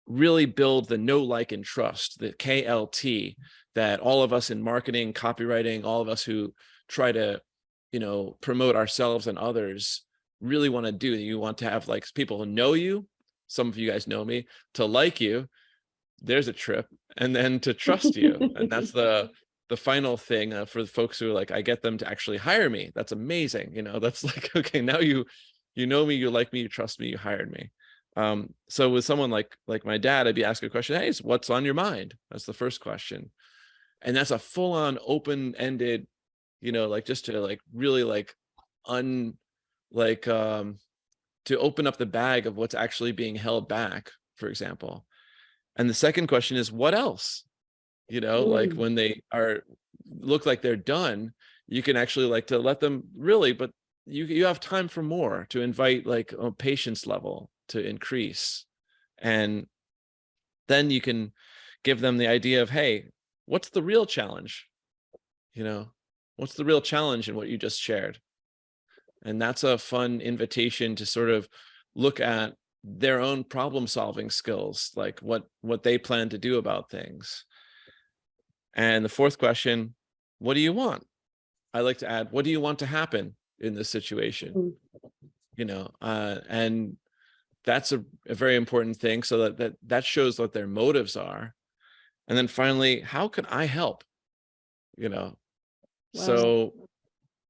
really build the know, like, and trust, the KLT, that all of us in marketing, copywriting, all of us who try to, you know, promote ourselves and others really want to do. You want to have like people who know you. Some of you guys know me. To like you, there's a trip. And then to trust you. And that's the final thing for the folks who are like, I get them to actually hire me. That's amazing. You know, that's like, okay, now you know me, you like me, you trust me, you hired me. So with someone like my dad, I'd be asking a question, hey, so what's on your mind? That's the first question. And that's a full-on open-ended, you know, like just to like really like to open up the bag of what's actually being held back, for example. And the second question is, what else? You know, like when they look like they're done, you can actually like to let them really, but you have time for more, to invite like a patience level to increase. And then you can give them the idea of, hey, what's the real challenge? You know, what's the real challenge in what you just shared? And that's a fun invitation to sort of look at their own problem solving skills, like what they plan to do about things. And the fourth question, what do you want? I like to add, what do you want to happen in this situation? You know, and that's a very important thing, so that shows what their motives are. And then finally, how can I help? You know, so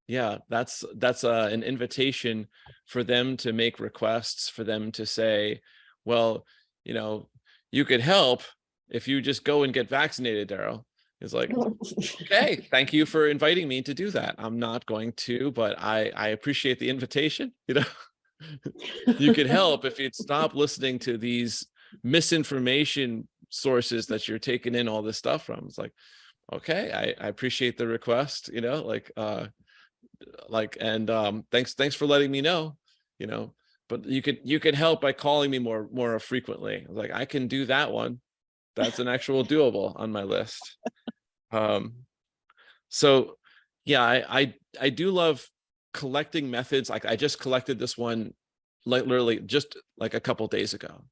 yeah, that's an invitation for them to make requests, for them to say, well, you know, you could help if you just go and get vaccinated, Daryl. It's like, okay, thank you for inviting me to do that. I'm not going to, but I appreciate the invitation. You know, you could help if you'd stop listening to these misinformation sources that you're taking in all this stuff from. It's like, okay, I appreciate the request, you know, thanks for letting me know, you know, but you could help by calling me more frequently. Like, I can do that one. That's an actual doable on my list. So yeah, I do love collecting methods. Like I just collected this one literally just like a couple days ago,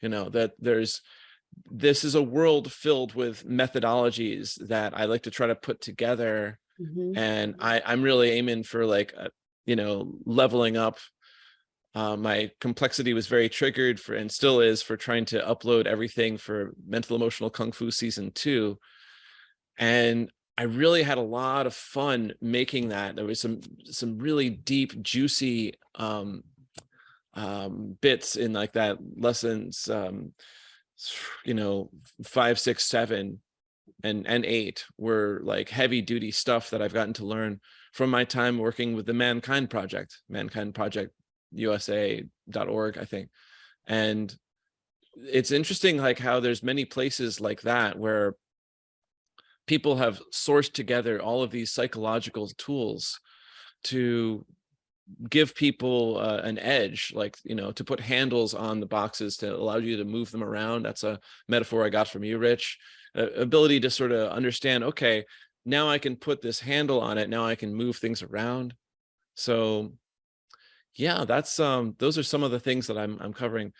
you know, that this is a world filled with methodologies that I like to try to put together. And I'm really aiming for like, you know, leveling up. My complexity was very triggered for, and still is, for trying to upload everything for Mental Emotional Kung Fu Season 2. And I really had a lot of fun making that. There was some really deep, juicy bits in like that lessons, you know, 5, 6, 7, and 8 were like heavy duty stuff that I've gotten to learn from my time working with the Mankind Project USA.org, I think. And it's interesting like how there's many places like that where people have sourced together all of these psychological tools to give people an edge, like, you know, to put handles on the boxes to allow you to move them around. That's a metaphor I got from you, Rich. Ability to sort of understand, okay, now I can put this handle on it. Now I can move things around. So yeah, that's those are some of the things that I'm covering.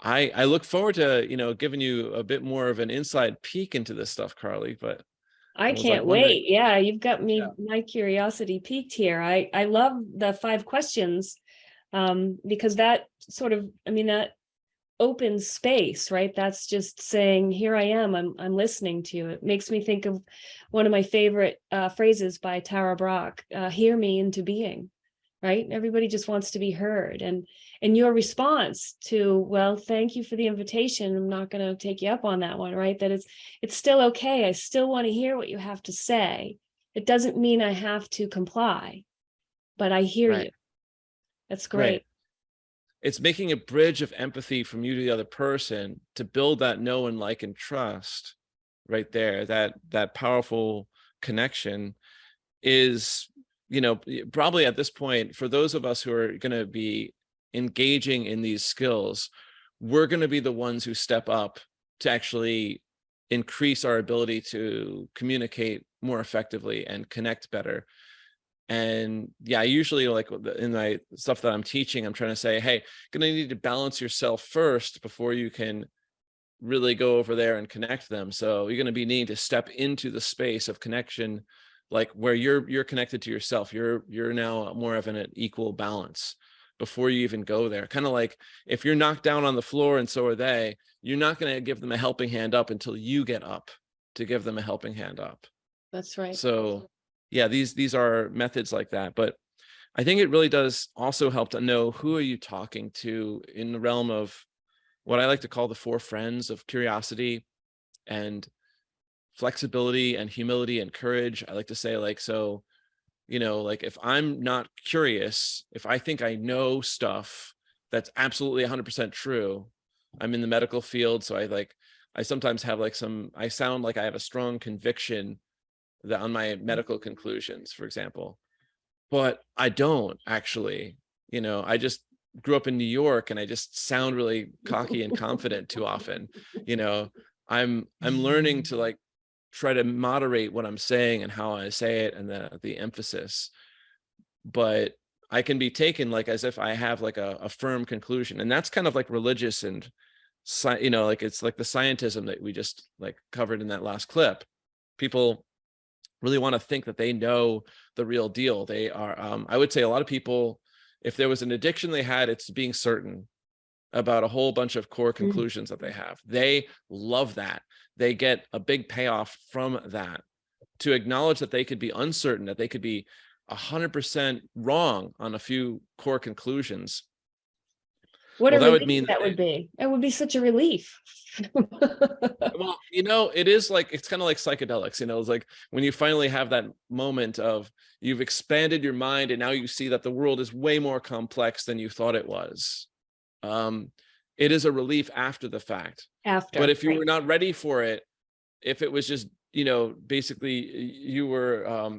I look forward to, you know, giving you a bit more of an inside peek into this stuff, Carly, but I was, can't like, wondering- wait. Yeah, you've got me, my curiosity piqued here. I love the 5 questions, because that sort of, I mean, that opens space, right? That's just saying, here I am, I'm listening to you. It makes me think of one of my favorite phrases by Tara Brach, hear me into being, right? Everybody just wants to be heard. And your response to, well, thank you for the invitation, I'm not going to take you up on that one, right? That it's still okay. I still want to hear what you have to say. It doesn't mean I have to comply, but I hear you. That's great. Right. It's making a bridge of empathy from you to the other person to build that know and like and trust right there. That powerful connection is, you know, probably at this point, for those of us who are going to be engaging in these skills, we're going to be the ones who step up to actually increase our ability to communicate more effectively and connect better. And yeah, usually like in my stuff that I'm teaching, I'm trying to say, hey, you're going to need to balance yourself first before you can really go over there and connect them. So you're going to be needing to step into the space of connection, like where you're connected to yourself. You're now more of an equal balance before you even go there. Kind of like if you're knocked down on the floor and so are they, you're not going to give them a helping hand up until you get up to give them a helping hand up. That's right. So yeah, these are methods like that. But I think it really does also help to know who are you talking to in the realm of what I like to call the 4 friends of curiosity and flexibility and humility and courage. I like to say, like, so, you know, like if I'm not curious, if I think I know stuff that's absolutely 100% true, I'm in the medical field. So I sometimes have like I sound like I have a strong conviction that on my medical conclusions, for example, but I don't actually, you know, I just grew up in New York and I just sound really cocky and confident too often. You know, I'm learning to like try to moderate what I'm saying and how I say it and the emphasis, but I can be taken like as if I have like a firm conclusion. And that's kind of like religious and, you know, like it's like the scientism that we just like covered in that last clip. People really want to think that they know the real deal. They are, I would say a lot of people, if there was an addiction they had, it's being certain about a whole bunch of core conclusions that they have. They love that. They get a big payoff from that. To acknowledge that they could be uncertain, that they could be 100% wrong on a few core conclusions. What Well, a that relief would mean that would be. It would be such a relief. Well, you know, it is like, it's kind of like psychedelics, you know, it's like when you finally have that moment of you've expanded your mind and now you see that the world is way more complex than you thought it was. It is a relief after the fact. But if you were not ready for it, if it was just, you know, basically you were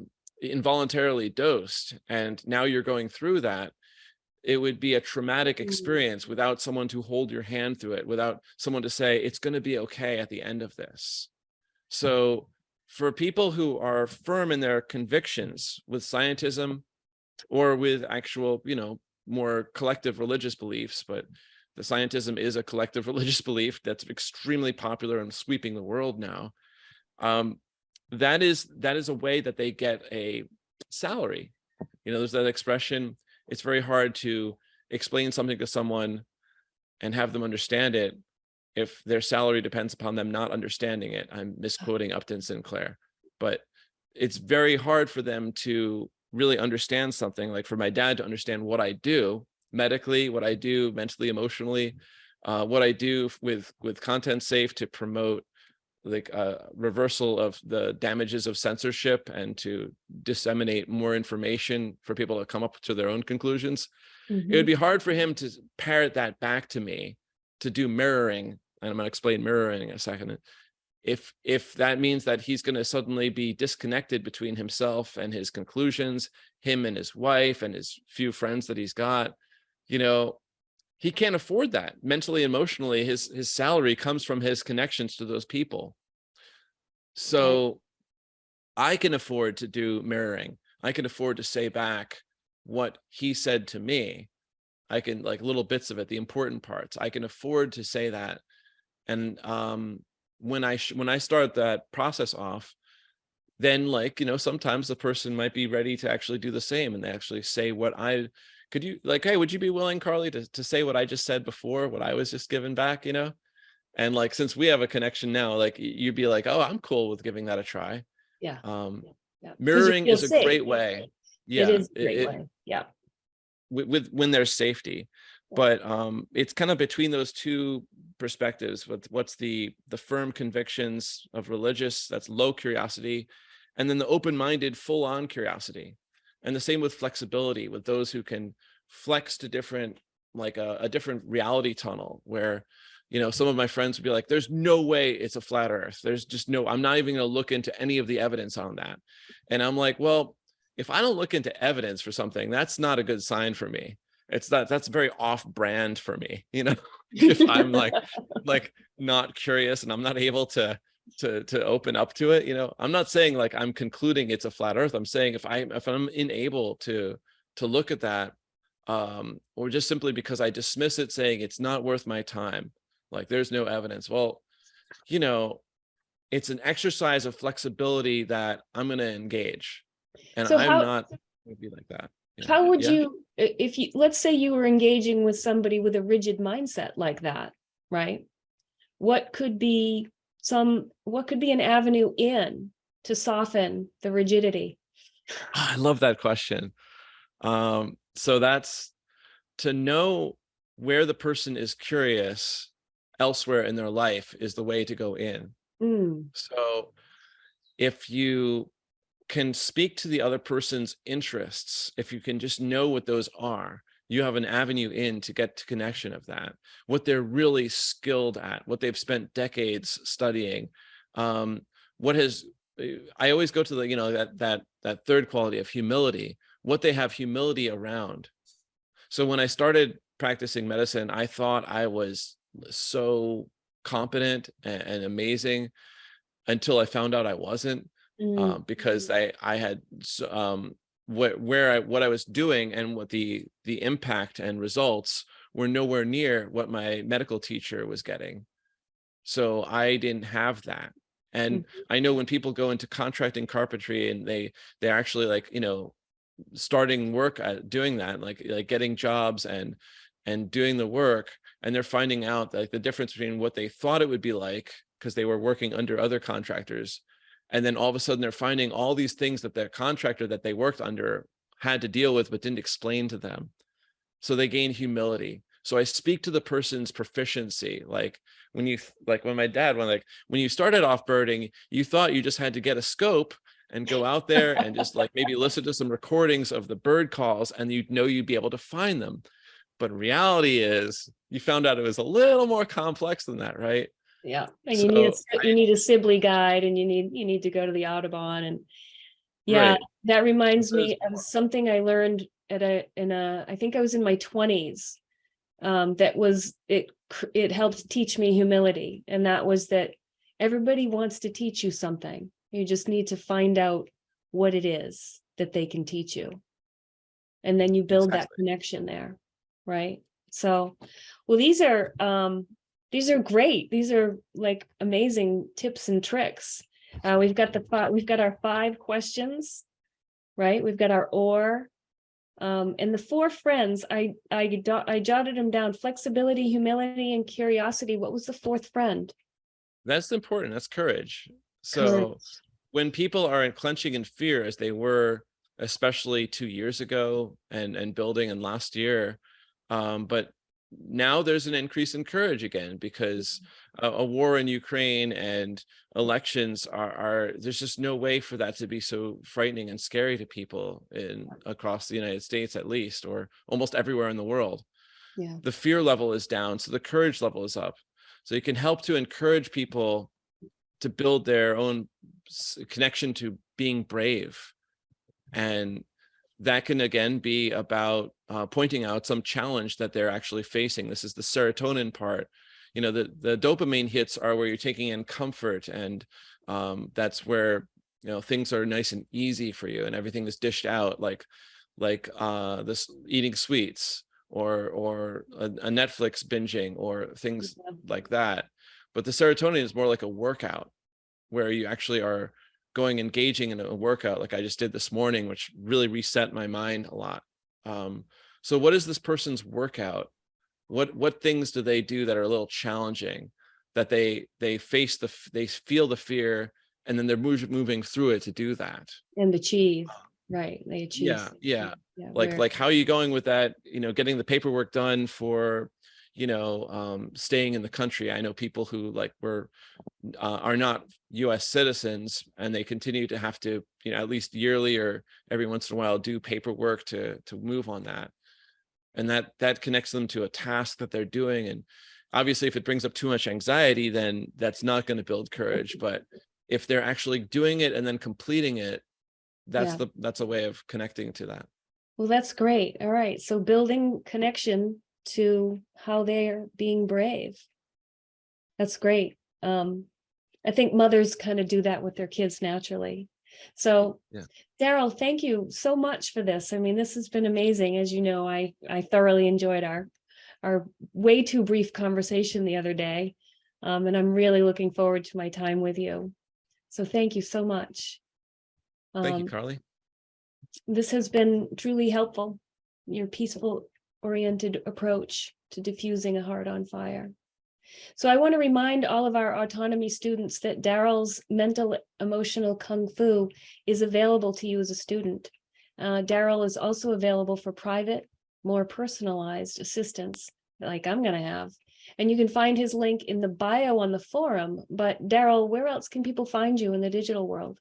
involuntarily dosed and now you're going through that, it would be a traumatic experience without someone to hold your hand through it, without someone to say, it's going to be okay at the end of this. So for people who are firm in their convictions with scientism or with actual, you know, more collective religious beliefs, but the scientism is a collective religious belief that's extremely popular and sweeping the world now. That is a way that they get a salary. You know, there's that expression, it's very hard to explain something to someone and have them understand it if their salary depends upon them not understanding it. I'm misquoting Upton Sinclair, but it's very hard for them to really understand something. Like for my dad to understand what I do medically, what I do mentally, emotionally, what I do with Content Safe to promote like reversal of the damages of censorship and to disseminate more information for people to come up to their own conclusions. It would be hard for him to parrot that back to me, to do mirroring, and I'm going to explain mirroring in a second. If that means that he's going to suddenly be disconnected between himself and his conclusions, him and his wife and his few friends that he's got, you know, he can't afford that mentally, emotionally. His salary comes from his connections to those people. So I can afford to do mirroring. I can afford to say back what he said to me. I can, like, little bits of it, the important parts. I can afford to say that. And when I start that process off, then, like, you know, sometimes the person might be ready to actually do the same, and they actually say what could you, like, hey, would you be willing, Carly, to say what I just said before, what I was just giving back, you know? And, like, since we have a connection now, like, you'd be like, oh, I'm cool with giving that a try. Yeah. Yeah. 'Cause you Mirroring feel is a safe. great way. It is a great way. Yeah. With when there's safety. But it's kind of between those two perspectives, with what's the firm convictions of religious, that's low curiosity, and then the open-minded, full-on curiosity. And the same with flexibility, with those who can flex to different, like a different reality tunnel, where, you know, some of my friends would be like, there's no way it's a flat earth. There's just no, I'm not even going to look into any of the evidence on that. And I'm like, well, if I don't look into evidence for something, that's not a good sign for me. That's very off brand for me, you know. If I'm like not curious and I'm not able to open up to it, you know. I'm not saying like I'm concluding it's a flat earth. I'm saying if I'm unable to look at that, or just simply because I dismiss it, saying it's not worth my time, like there's no evidence. Well, you know, it's an exercise of flexibility that I'm going to engage, and So I'm not going to be like that. How would you, if you, let's say you were engaging with somebody with a rigid mindset like that, right? What could be an avenue in to soften the rigidity? I love that question. So that's to know where the person is curious elsewhere in their life is the way to go in. So if you can speak to the other person's interests, if you can just know what those are, you have an avenue in to get to connection of that, what they're really skilled at, what they've spent decades studying. I always go to the, you know, that third quality of humility, what they have humility around. So when I started practicing medicine, I thought I was so competent and amazing until I found out I wasn't. Because I had what I was doing and what the impact and results were nowhere near what my medical teacher was getting. So I didn't have that. And I know when people go into contracting carpentry and they're actually, like, you know, starting work at doing that, like getting jobs and doing the work, and they're finding out like the difference between what they thought it would be like because they were working under other contractors. And then all of a sudden they're finding all these things that their contractor that they worked under had to deal with, but didn't explain to them. So they gain humility. So I speak to the person's proficiency. Like when my dad, when you started off birding, you thought you just had to get a scope and go out there and just like maybe listen to some recordings of the bird calls and you'd be able to find them. But reality is you found out it was a little more complex than that, right? Yeah, and you need a Sibley guide, and you need to go to the Audubon, and yeah, right. That reminds me of something I learned I think I was in my 20s. It helped teach me humility, and that was that everybody wants to teach you something. You just need to find out what it is that they can teach you, and then you build that connection there, right? So, well, these are great. These are like amazing tips and tricks. We've got our 5 questions, right? We've got our or, and the 4 friends. I jotted them down: flexibility, humility, and curiosity. What was the 4th friend? That's important. That's courage. So when people are clenching in fear, as they were, especially 2 years ago and building and last year, but now there's an increase in courage again, because a war in Ukraine and elections are there's just no way for that to be so frightening and scary to people across the United States, at least, or almost everywhere in the world. Yeah. The fear level is down, so the courage level is up. So you can help to encourage people to build their own connection to being brave. And that can again be about pointing out some challenge that they're actually facing. This is the serotonin part. You know, the dopamine hits are where you're taking in comfort, and that's where things are nice and easy for you and everything is dished out like this eating sweets or a Netflix binging or things like that. But the serotonin is more like a workout where you actually are engaging in a workout like I just did this morning, which really reset my mind a lot. So what is this person's workout? What things do they do that are a little challenging, that they feel the fear and then they're moving through it to do that and achieve, right? They achieve. Yeah. Like how are you going with that, getting the paperwork done for staying in the country? I know people who are not US citizens and they continue to have to at least yearly or every once in a while do paperwork to move on that, and that connects them to a task that they're doing. And obviously if it brings up too much anxiety, then that's not going to build courage. But if they're actually doing it and then completing it, that's a way of connecting to that. Well, that's great. All right, so building connection to how they're being brave. That's great. I think mothers kind of do that with their kids naturally. So Daryl, thank you so much for this. I mean, this has been amazing. As you know, I thoroughly enjoyed our way too brief conversation the other day. And I'm really looking forward to my time with you. So thank you so much. Thank you, Carly. This has been truly helpful, your peaceful oriented approach to diffusing a heart on fire. So I want to remind all of our autonomy students that Daryl's mental emotional kung fu is available to you as a student. Daryl is also available for private, more personalized assistance like I'm going to have. And you can find his link in the bio on the forum. But Daryl, where else can people find you in the digital world?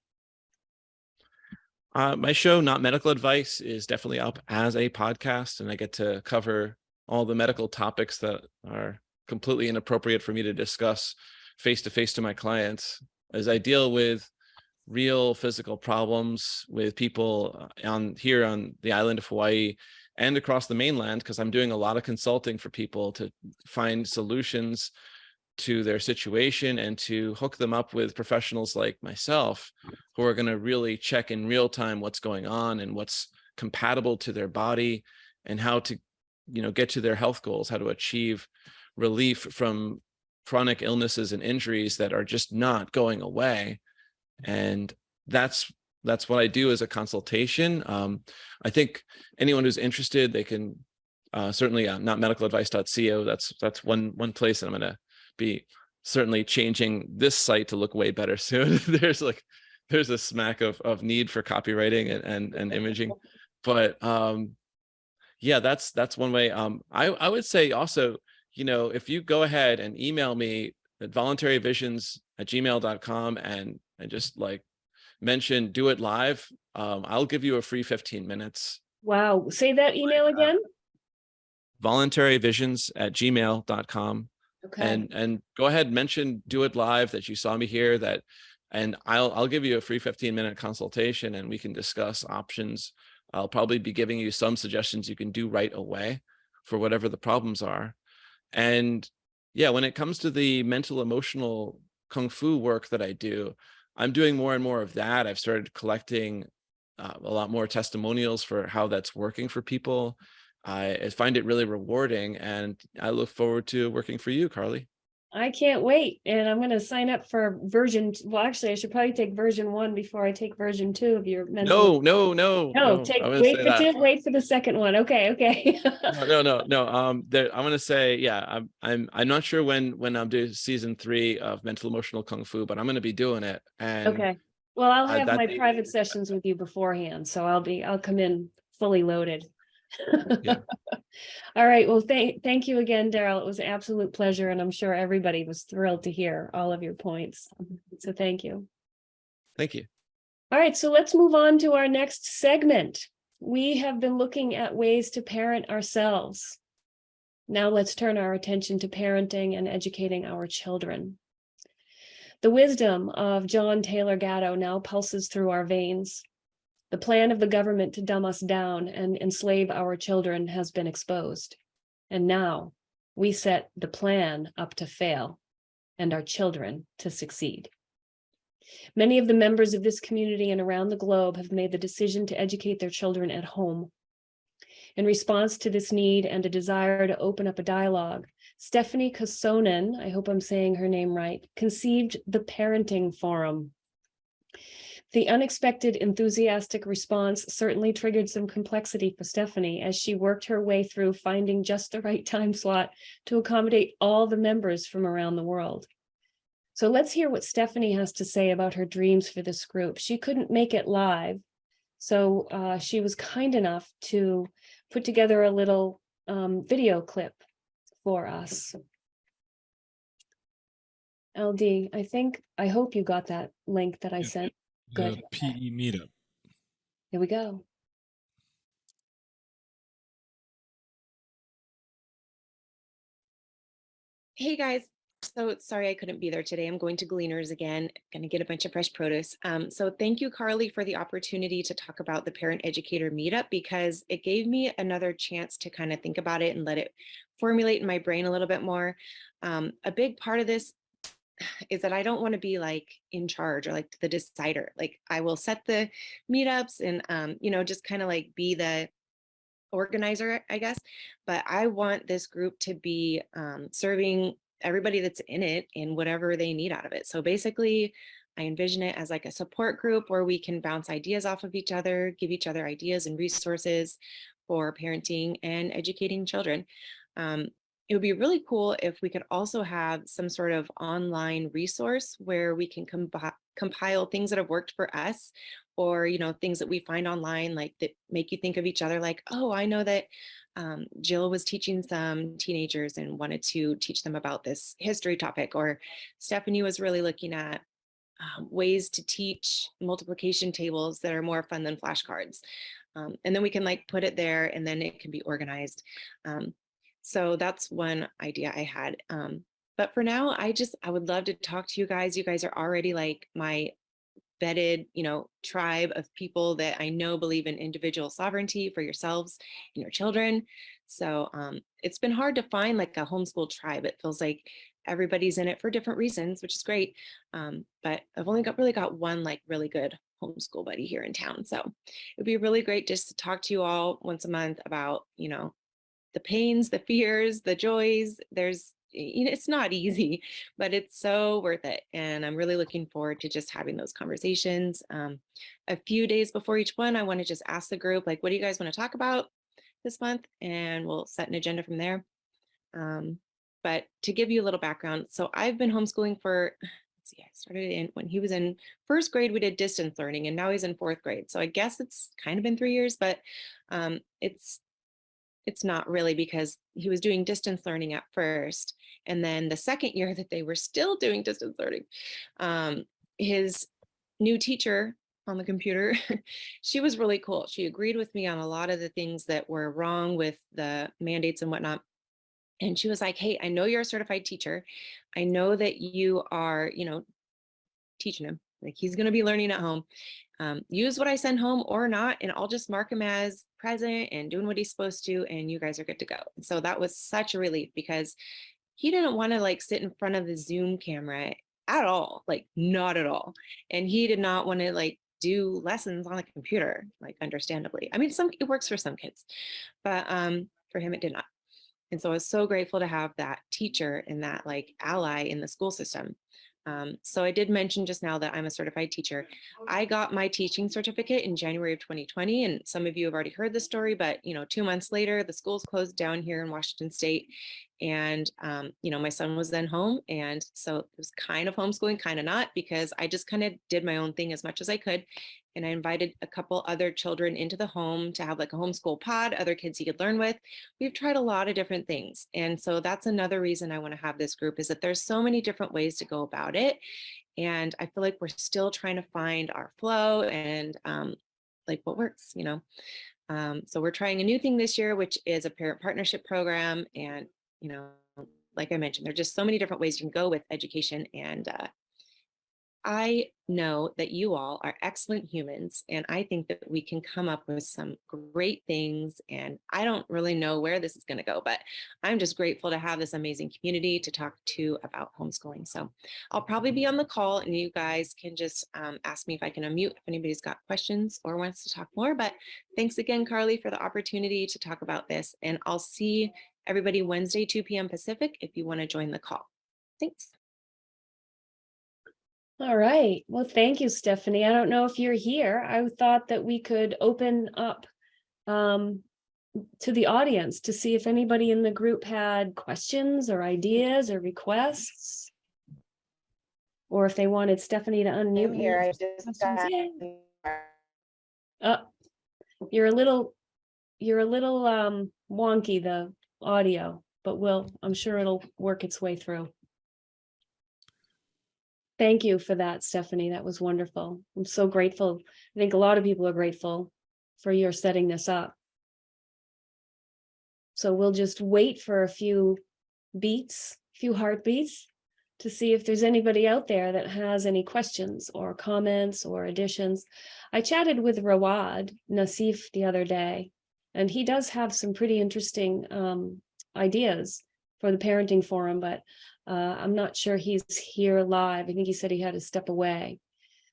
My show, Not Medical Advice, is definitely up as a podcast, and I get to cover all the medical topics that are completely inappropriate for me to discuss face-to-face to my clients, as I deal with real physical problems with people here on the island of Hawaii and across the mainland, because I'm doing a lot of consulting for people to find solutions to their situation and to hook them up with professionals like myself who are going to really check in real time what's going on and what's compatible to their body and how to get to their health goals, how to achieve relief from chronic illnesses and injuries that are just not going away. And that's what I do as a consultation. I think anyone who's interested, they can certainly notmedicaladvice.co. That's one place that I'm going to be certainly changing this site to look way better soon. There's a smack of need for copywriting and imaging, but that's one way. I would say also, if you go ahead and email me at voluntaryvisions@gmail.com and just mention Do It Live, I'll give you a free 15 minutes. Wow. Say that email again. voluntaryvisions@gmail.com. Okay. And go ahead and mention Do It Live, that you saw me here, and I'll give you a free 15-minute consultation and we can discuss options. I'll probably be giving you some suggestions you can do right away for whatever the problems are. And when it comes to the mental emotional kung fu work that I do, I'm doing more and more of that. I've started collecting a lot more testimonials for how that's working for people. I find it really rewarding, and I look forward to working for you, Carly. I can't wait. And I'm going to sign up for well, actually, I should probably take version 1 before I take version 2 of your mental. No. Wait for the second one. Okay. No. I'm going to say, I'm not sure when I'm doing season 3 of Mental Emotional Kung Fu, but I'm going to be doing it. And okay. Well, I'll have my private sessions with you beforehand, so I'll come in fully loaded. All right. Well, thank you again, Daryl. It was an absolute pleasure, and I'm sure everybody was thrilled to hear all of your points. So thank you. Thank you. All right. So let's move on to our next segment. We have been looking at ways to parent ourselves. Now let's turn our attention to parenting and educating our children. The wisdom of John Taylor Gatto now pulses through our veins. The plan of the government to dumb us down and enslave our children has been exposed. And now we set the plan up to fail and our children to succeed. Many of the members of this community and around the globe have made the decision to educate their children at home. In response to this need and a desire to open up a dialogue, Stephanie Kosonen, I hope I'm saying her name right, conceived the Parenting Forum. The unexpected enthusiastic response certainly triggered some complexity for Stephanie as she worked her way through finding just the right time slot to accommodate all the members from around the world. So let's hear what Stephanie has to say about her dreams for this group. She couldn't make it live, so she was kind enough to put together a little video clip for us. LD, I hope you got that link that I sent. Good. The PE meetup. Here we go. Hey guys, so sorry I couldn't be there today. I'm going to Gleaners again, going to get a bunch of fresh produce. So thank you, Carly, for the opportunity to talk about the Parent Educator Meetup, because it gave me another chance to kind of think about it and let it formulate in my brain a little bit more. A big part of this is that I don't want to be like in charge or like the decider. Like I will set the meetups and, you know, just kind of like be the organizer, I guess. But I want this group to be serving everybody that's in it in whatever they need out of it. So basically, I envision it as like a support group where we can bounce ideas off of each other, give each other ideas and resources for parenting and educating children. It would be really cool if we could also have some sort of online resource where we can compile things that have worked for us, or, you know, things that we find online, like that make you think of each other, like, oh, I know that Jill was teaching some teenagers and wanted to teach them about this history topic, or Stephanie was really looking at ways to teach multiplication tables that are more fun than flashcards. And then we can like put it there and then it can be organized. So that's one idea I had. But for now, I would love to talk to you guys. You guys are already like my vetted, you know, tribe of people that I know believe in individual sovereignty for yourselves and your children. So it's been hard to find like a homeschool tribe. It feels like everybody's in it for different reasons, which is great. But I've only really got one like really good homeschool buddy here in town. So it'd be really great just to talk to you all once a month about, you know, the pains, the fears, the joys. There's, you know, it's not easy, but it's so worth it. And I'm really looking forward to just having those conversations. A few days before each one, I want to just ask the group, like, what do you guys want to talk about this month? And we'll set an agenda from there. But to give you a little background, so I've been homeschooling for, let's see, I started when he was in first grade, we did distance learning, and now he's in fourth grade. So I guess it's kind of been 3 years, but it's not really, because he was doing distance learning at first. And then the second year that they were still doing distance learning, his new teacher on the computer, she was really cool. She agreed with me on a lot of the things that were wrong with the mandates and whatnot. And she was like, hey, I know you're a certified teacher. I know that you are, you know, teaching him. Like he's going to be learning at home. Use what I send home or not, and I'll just mark him as present and doing what he's supposed to, and you guys are good to go. And so that was such a relief, because he didn't want to like sit in front of the Zoom camera at all, like not at all. And he did not want to like do lessons on a computer, like understandably. I mean, it works for some kids, but for him it did not. And so I was so grateful to have that teacher and that like ally in the school system. So I did mention just now that I'm a certified teacher. I got my teaching certificate in January of 2020, and some of you have already heard the story, but you know, 2 months later, the schools closed down here in Washington State. And, you know, my son was then home. And so it was kind of homeschooling, kind of not, because I just kind of did my own thing as much as I could. And I invited a couple other children into the home to have like a homeschool pod, other kids he could learn with. We've tried a lot of different things. And so that's another reason I want to have this group, is that there's so many different ways to go about it. And I feel like we're still trying to find our flow and like what works, you know. So we're trying a new thing this year, which is a parent partnership program. And, you know, like I mentioned, there's just so many different ways you can go with education. And I know that you all are excellent humans, and I think that we can come up with some great things. And I don't really know where this is going to go, but I'm just grateful to have this amazing community to talk to about homeschooling. So I'll probably be on the call, and you guys can just ask me if I can unmute if anybody's got questions or wants to talk more. But thanks again, Carly, for the opportunity to talk about this. And I'll see everybody Wednesday, 2 p.m. Pacific, if you want to join the call. Thanks. All right. Well, thank you, Stephanie. I don't know if you're here. I thought that we could open up to the audience to see if anybody in the group had questions or ideas or requests, or if they wanted Stephanie to unmute. I'm here. I just got... You're a little wonky, the audio, but I'm sure it'll work its way through. Thank you for that, Stephanie. That was wonderful. I'm so grateful. I think a lot of people are grateful for your setting this up. So we'll just wait for a few heartbeats to see if there's anybody out there that has any questions or comments or additions. I chatted with Rawad Nassif the other day, and he does have some pretty interesting ideas for the parenting forum, but I'm not sure he's here live. I think he said he had to step away.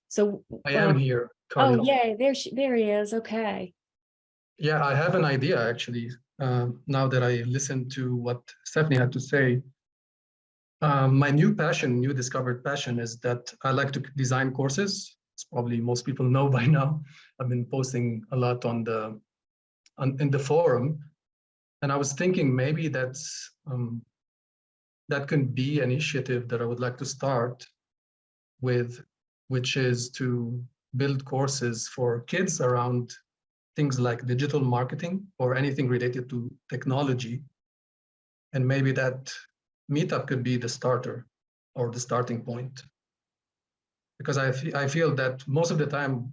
So I am here, Carly. Carly. Oh, yay, there he is. Okay. Yeah, I have an idea actually. Now that I listened to what Stephanie had to say, my new discovered passion is that I like to design courses. It's probably most people know by now. I've been posting a lot in the forum, and I was thinking maybe that can be an initiative that I would like to start with, which is to build courses for kids around things like digital marketing or anything related to technology. And maybe that meetup could be the starter or the starting point. Because I feel that most of the time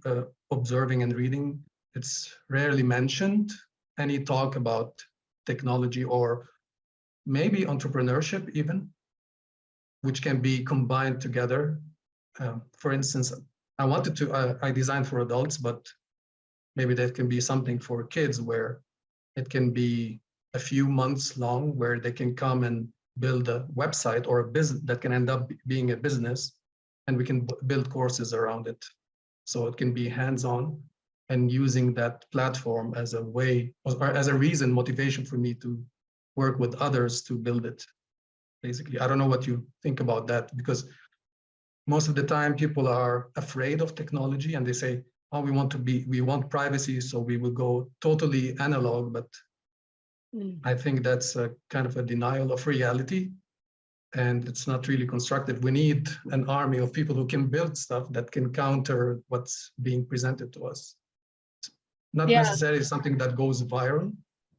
observing and reading, it's rarely mentioned any talk about technology or maybe entrepreneurship even, which can be combined together. For instance, I designed for adults, but maybe that can be something for kids where it can be a few months long where they can come and build a website or a business that can end up being a business, and we can build courses around it. So it can be hands-on and using that platform as a way, or as a reason, motivation for me to work with others to build it. Basically, I don't know what you think about that, because most of the time people are afraid of technology and they say, oh, we want privacy, so we will go totally analog. But I think that's a kind of a denial of reality, and it's not really constructive. We need an army of people who can build stuff that can counter what's being presented to us. Not necessarily something that goes viral,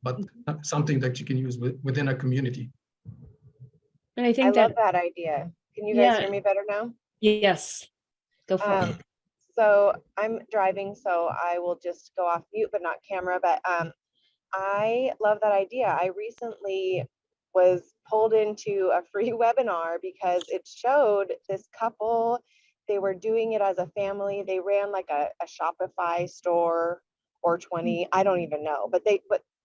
but something that you can use within a community. And I think I love that idea. Can you guys hear me better now? Yes. Go for it. So I'm driving, so I will just go off mute, but not camera. But I love that idea. I recently was pulled into a free webinar because it showed this couple. They were doing it as a family. They ran like a Shopify store or 20, I don't even know. But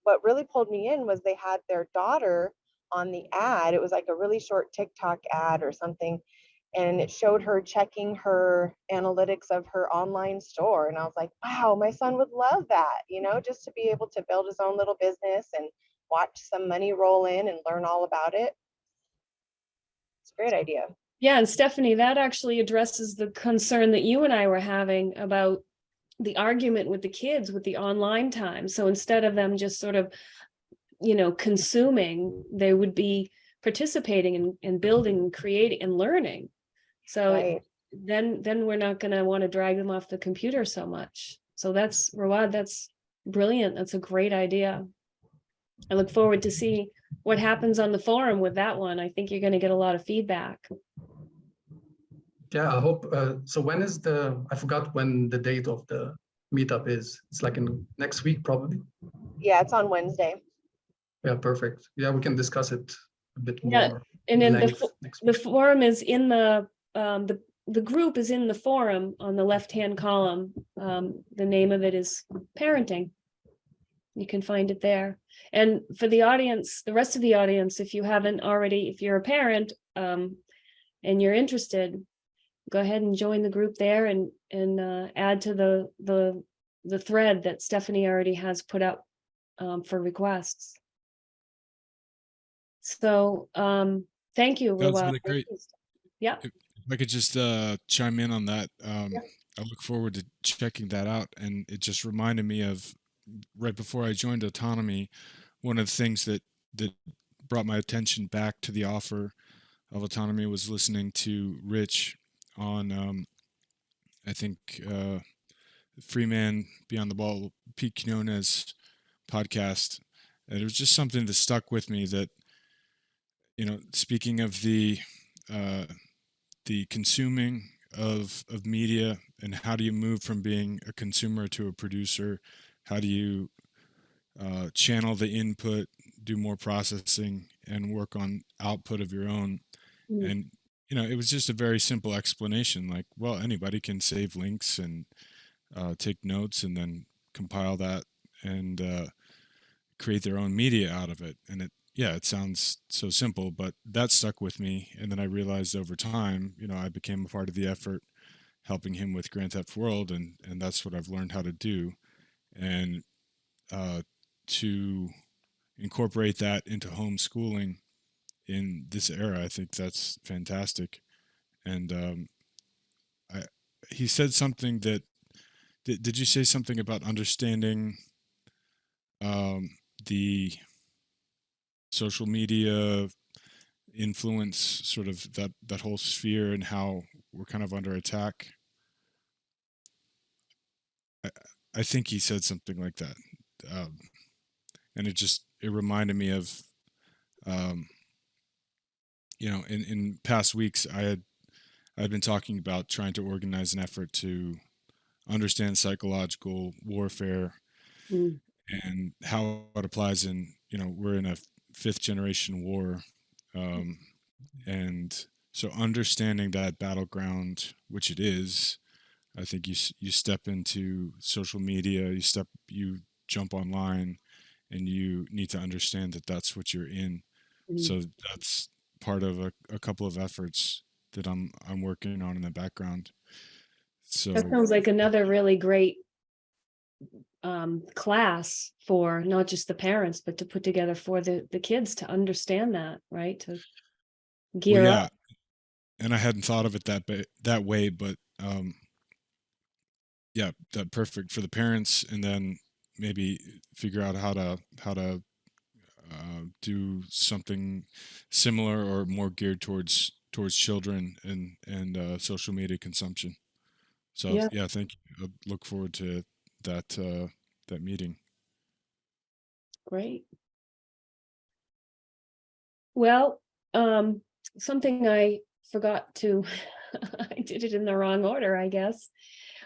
what really pulled me in was they had their daughter on the ad. It was like a really short TikTok ad or something. And it showed her checking her analytics of her online store. And I was like, wow, my son would love that, just to be able to build his own little business and watch some money roll in and learn all about it. It's a great idea. Yeah, and Stephanie, that actually addresses the concern that you and I were having about the argument with the kids with the online time. So instead of them just sort of, consuming, they would be participating in building and creating and learning. So then we're not going to want to drag them off the computer so much. So that's Rawad, that's brilliant. That's a great idea. I look forward to see what happens on the forum with that one. I think you're going to get a lot of feedback. Yeah, I hope. So when is I forgot when the date of the meetup is. It's like in next week, probably. Yeah, it's on Wednesday. Yeah, perfect. Yeah, we can discuss it a bit more. Yeah, and then the forum is in the the group is in the forum on the left-hand column. The name of it is Parenting. You can find it there. And for the audience, the rest of the audience, if you haven't already, if you're a parent and you're interested, go ahead and join the group there and add to the thread that Stephanie already has put up for requests. So thank you, That was Ruel. really great. Yeah. If I could just chime in on that. I look forward to checking that out. And it just reminded me of right before I joined Autonomy, one of the things that brought my attention back to the offer of Autonomy was listening to Rich on, I think, Freeman Beyond the Ball, Pete Quinones podcast. And it was just something that stuck with me that, you know, speaking of the consuming of media and how do you move from being a consumer to a producer? How do you channel the input, do more processing, and work on output of your own? And, you know, it was just a very simple explanation. Like, well, anybody can save links and take notes and then compile that and create their own media out of it. And it sounds so simple, but that stuck with me. And then I realized over time, you know, I became a part of the effort helping him with Grand Theft World, and that's what I've learned how to do. And to incorporate that into homeschooling in this era, I think that's fantastic. And he said something that, did you say something about understanding the social media influence, sort of that whole sphere, and how we're kind of under attack? I think he said something like that. And it reminded me of, you know, in past weeks, I'd been talking about trying to organize an effort to understand psychological warfare and how it applies in, you know, we're in a 5th generation war. And so understanding that battleground, which it is, I think you step into social media, you jump online, and you need to understand that that's what you're in. So that's part of a couple of efforts that I'm working on in the background. So that sounds like another really great class for not just the parents, but to put together for the kids to understand that, right? To gear up. And I hadn't thought of it that way, but yeah, that perfect for the parents, and then maybe figure out how to do something similar or more geared towards children and social media consumption. So yeah, thank you. I look forward to that meeting. Great. Well, something I forgot to, I did it in the wrong order, I guess,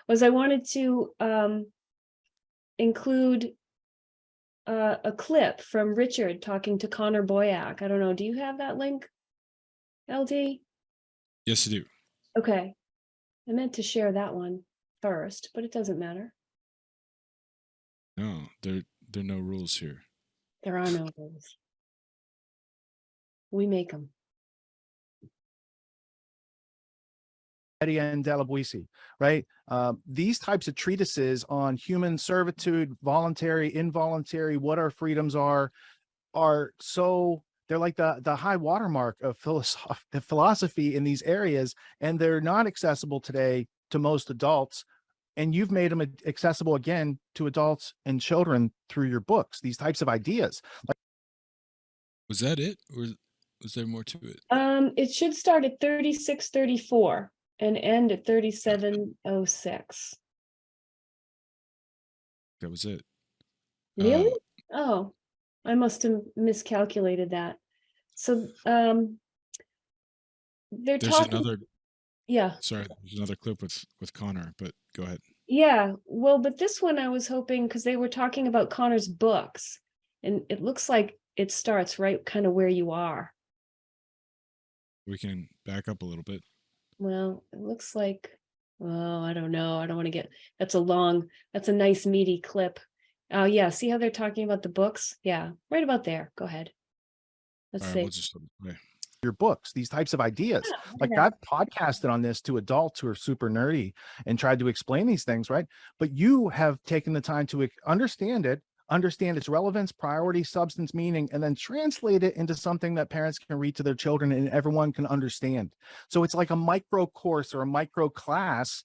was I wanted to include a clip from Richard talking to Connor Boyack. I don't know, do you have that link, LD? Yes, I do. Okay. I meant to share that one first, but it doesn't matter. No, there are no rules here. There are no rules. We make them. And Delabuisi, right? These types of treatises on human servitude, voluntary, involuntary, what our freedoms are so, they're like the high watermark of philosophy in these areas, and they're not accessible today to most adults. And you've made them accessible again to adults and children through your books, these types of ideas. Like, was that it, or was there more to it? It should start at 3634 and end at 3706. That was it. Really? Oh, I must have miscalculated that. So there's talking. Another. Yeah. Sorry, there's another clip with Connor, but go ahead. Yeah, well, but this one I was hoping, because they were talking about Connor's books, and it looks like it starts right kind of where you are. We can back up a little bit. Well, it looks like, oh, I don't know. I don't want to get, that's a nice meaty clip. Oh yeah, see how they're talking about the books? Yeah, right about there. Go ahead. Let's All right, see. we'll just play. Your books, these types of ideas. Like I've podcasted on this to adults who are super nerdy and tried to explain these things, right? But you have taken the time to understand it, understand its relevance, priority, substance, meaning, and then translate it into something that parents can read to their children and everyone can understand. So it's like a micro course or a micro class.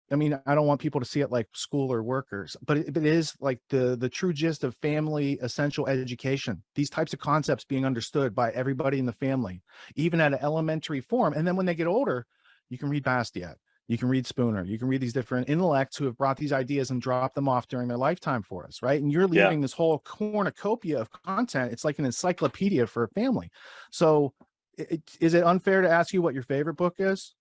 I mean, I don't want people to see it like school or workers, but it is like the true gist of family essential education. These types of concepts being understood by everybody in the family, even at an elementary form. And then when they get older, you can read Bastiat, you can read Spooner, you can read these different intellects who have brought these ideas and dropped them off during their lifetime for us, right? And you're leaving this whole cornucopia of content. It's like an encyclopedia for a family. So is it unfair to ask you what your favorite book is?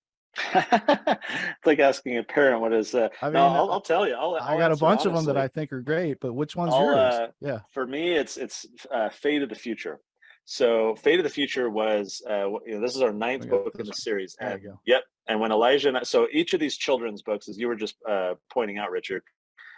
It's like asking a parent what is I mean, no, I'll tell you. I'll I got a answer bunch of them that honestly. I think are great, but which one's yours? Yeah. For me, it's Fate of the Future. So Fate of the Future was this is our 9th book in the series. There And you go. yep. And when Elijah and so each of these children's books, as you were just pointing out, Richard,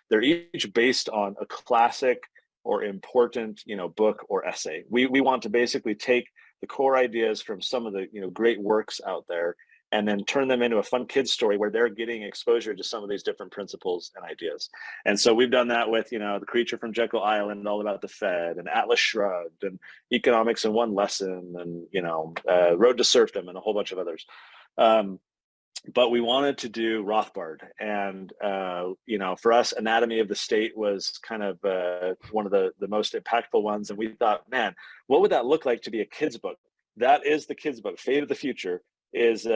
they're each based on a classic or important, book or essay. We want to basically take the core ideas from some of the great works out there and then turn them into a fun kid's story where they're getting exposure to some of these different principles and ideas. And so we've done that with, The Creature from Jekyll Island, all about the Fed, and Atlas Shrugged, and Economics in One Lesson, and, Road to Serfdom, and a whole bunch of others. But we wanted to do Rothbard, and for us, Anatomy of the State was kind of one of the most impactful ones. And we thought, man, what would that look like to be a kid's book? That is the kid's book. Fate of the Future is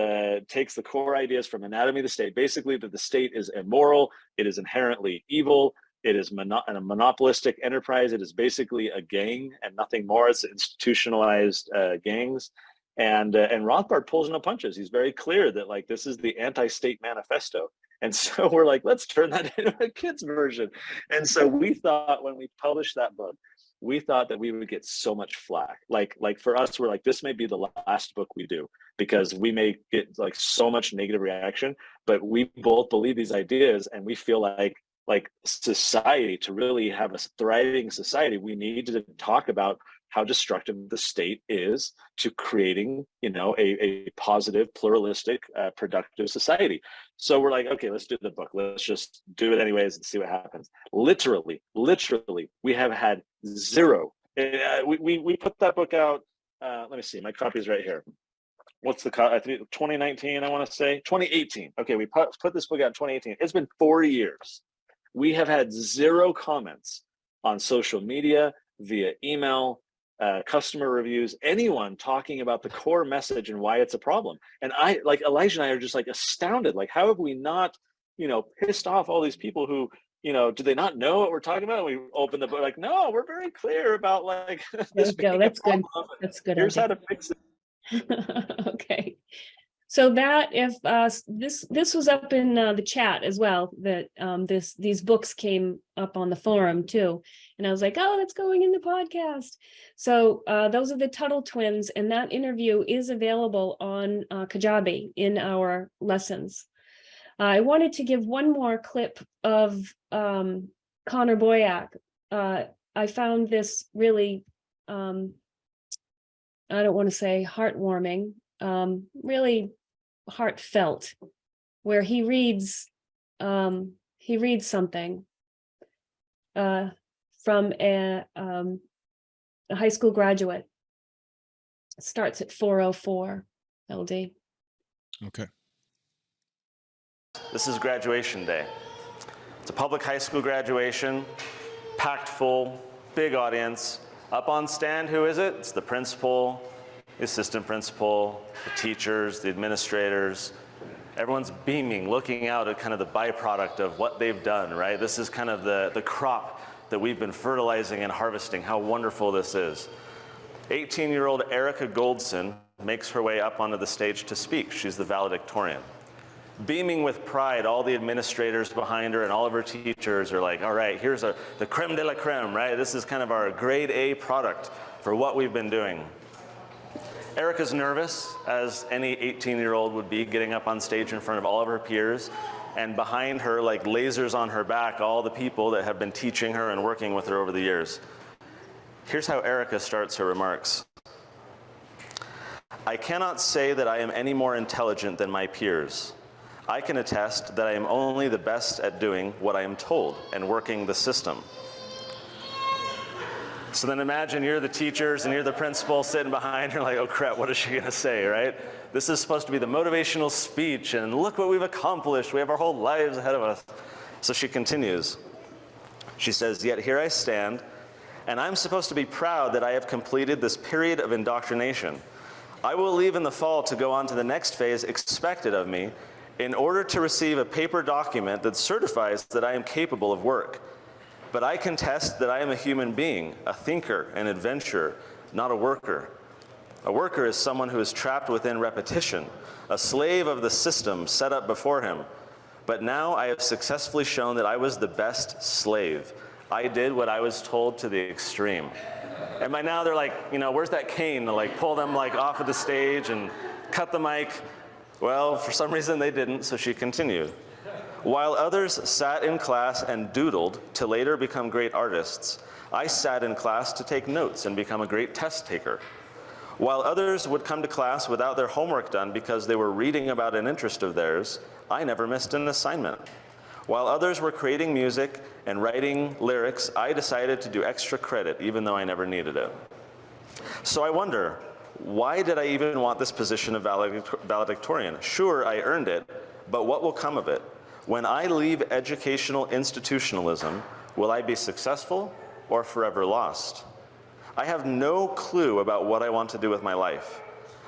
takes the core ideas from Anatomy of the State, basically that the state is immoral, it is inherently evil, it is a monopolistic enterprise, it is basically a gang and nothing more. It's institutionalized gangs. And Rothbard pulls no punches. He's very clear that this is the anti-state manifesto. And so we're like, let's turn that into a kid's version. And so we thought when we published that book, we thought that we would get so much flack. Like for us, we're like, this may be the last book we do because we may get so much negative reaction, but we both believe these ideas and we feel like society, to really have a thriving society, we need to talk about how destructive the state is to creating, a positive, pluralistic, productive society. So we're like, okay, let's do the book. Let's just do it anyways and see what happens. Literally, we have had zero. We put that book out. Let me see, my copy's right here. What's the I think 2019, I want to say 2018. Okay, we put this book out in 2018. It's been 4 years. We have had zero comments on social media, via email, customer reviews, anyone talking about the core message and why it's a problem. And Elijah and I are just astounded. How have we not, pissed off all these people who, do they not know what we're talking about? And we open the book no, we're very clear about this being That's a problem. good. That's good. Here's how to fix it. Okay. So that if this was up in the chat as well, that these books came up on the forum too, and I was like, oh, that's going in the podcast. So those are the Tuttle twins, and that interview is available on Kajabi in our lessons. I wanted to give one more clip of Connor Boyack. I found this really, I don't want to say heartwarming, really heartfelt, where he reads something from a high school graduate. It starts at 4:04 LD. Okay. This is graduation day. It's a public high school graduation, packed full, big audience. Up on stand, who is it? It's the principal, the assistant principal, the teachers, the administrators. Everyone's beaming, looking out at kind of the byproduct of what they've done, right? This is kind of the crop that we've been fertilizing and harvesting, how wonderful this is. 18-year-old Erica Goldson makes her way up onto the stage to speak. She's the valedictorian. Beaming with pride, all the administrators behind her and all of her teachers are like, all right, here's the creme de la creme, right? This is kind of our grade A product for what we've been doing. Erica's nervous, as any 18-year-old would be, getting up on stage in front of all of her peers, and behind her, like lasers on her back, all the people that have been teaching her and working with her over the years. Here's how Erica starts her remarks. I cannot say that I am any more intelligent than my peers. I can attest that I am only the best at doing what I am told and working the system. So then imagine you're the teachers and you're the principal sitting behind her like, oh crap, what is she gonna say, right? This is supposed to be the motivational speech and look what we've accomplished. We have our whole lives ahead of us. So she continues. She says, yet here I stand, and I'm supposed to be proud that I have completed this period of indoctrination. I will leave in the fall to go on to the next phase expected of me in order to receive a paper document that certifies that I am capable of work. But I contest that I am a human being, a thinker, an adventurer, not a worker. A worker is someone who is trapped within repetition, a slave of the system set up before him. But now I have successfully shown that I was the best slave. I did what I was told to the extreme. And by now they're like, you know, where's that cane to like pull them like off of the stage and cut the mic? Well, for some reason they didn't, so she continued. While others sat in class and doodled to later become great artists, I sat in class to take notes and become a great test taker. While others would come to class without their homework done because they were reading about an interest of theirs, I never missed an assignment. While others were creating music and writing lyrics, I decided to do extra credit even though I never needed it. So I wonder, why did I even want this position of valedictorian? Sure, I earned it, but what will come of it? When I leave educational institutionalism, will I be successful or forever lost? I have no clue about what I want to do with my life.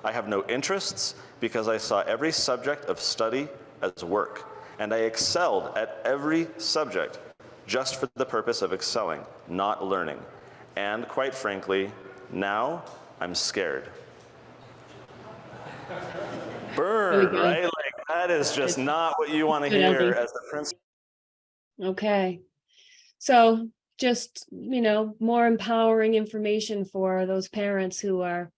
I have no interests because I saw every subject of study as work, and I excelled at every subject just for the purpose of excelling, not learning. And quite frankly, now I'm scared. Burn, right? Like that is just not what you want to hear as the principal. Okay. So just, you know, more empowering information for those parents who are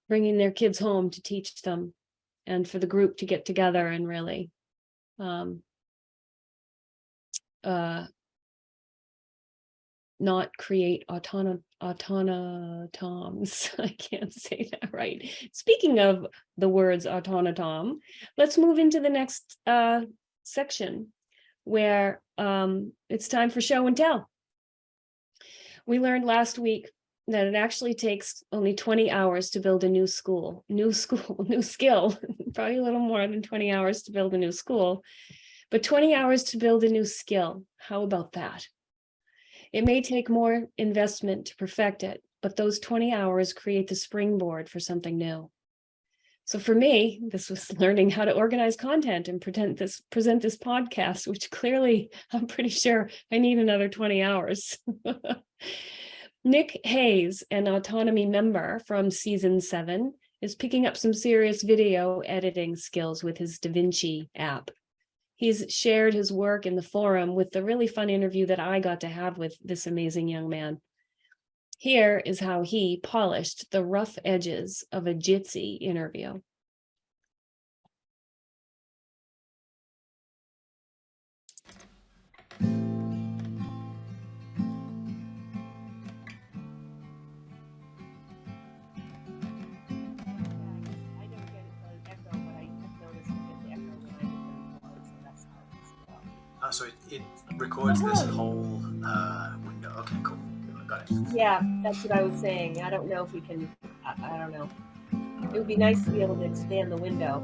bringing their kids home to teach them and for the group to get together and really not create autonotoms. I can't say that right. Speaking of the words autonotom, let's move into the next section where it's time for show and tell. We learned last week that it actually takes only 20 hours to build a new skill, probably a little more than 20 hours to build a new school, but 20 hours to build a new skill. How about that? It may take more investment to perfect it, but those 20 hours create the springboard for something new. So for me, this was learning how to organize content and present this podcast, which clearly I'm pretty sure I need another 20 hours. Nick Hayes, an Autonomy member from season 7, is picking up some serious video editing skills with his DaVinci app. He's shared his work in the forum with the really fun interview that I got to have with this amazing young man. Here is how he polished the rough edges of a Jitsi interview. So it records this whole window. Okay, cool. Got it. Yeah, that's what I was saying. I don't know if we can, I don't know. It would be nice to be able to expand the window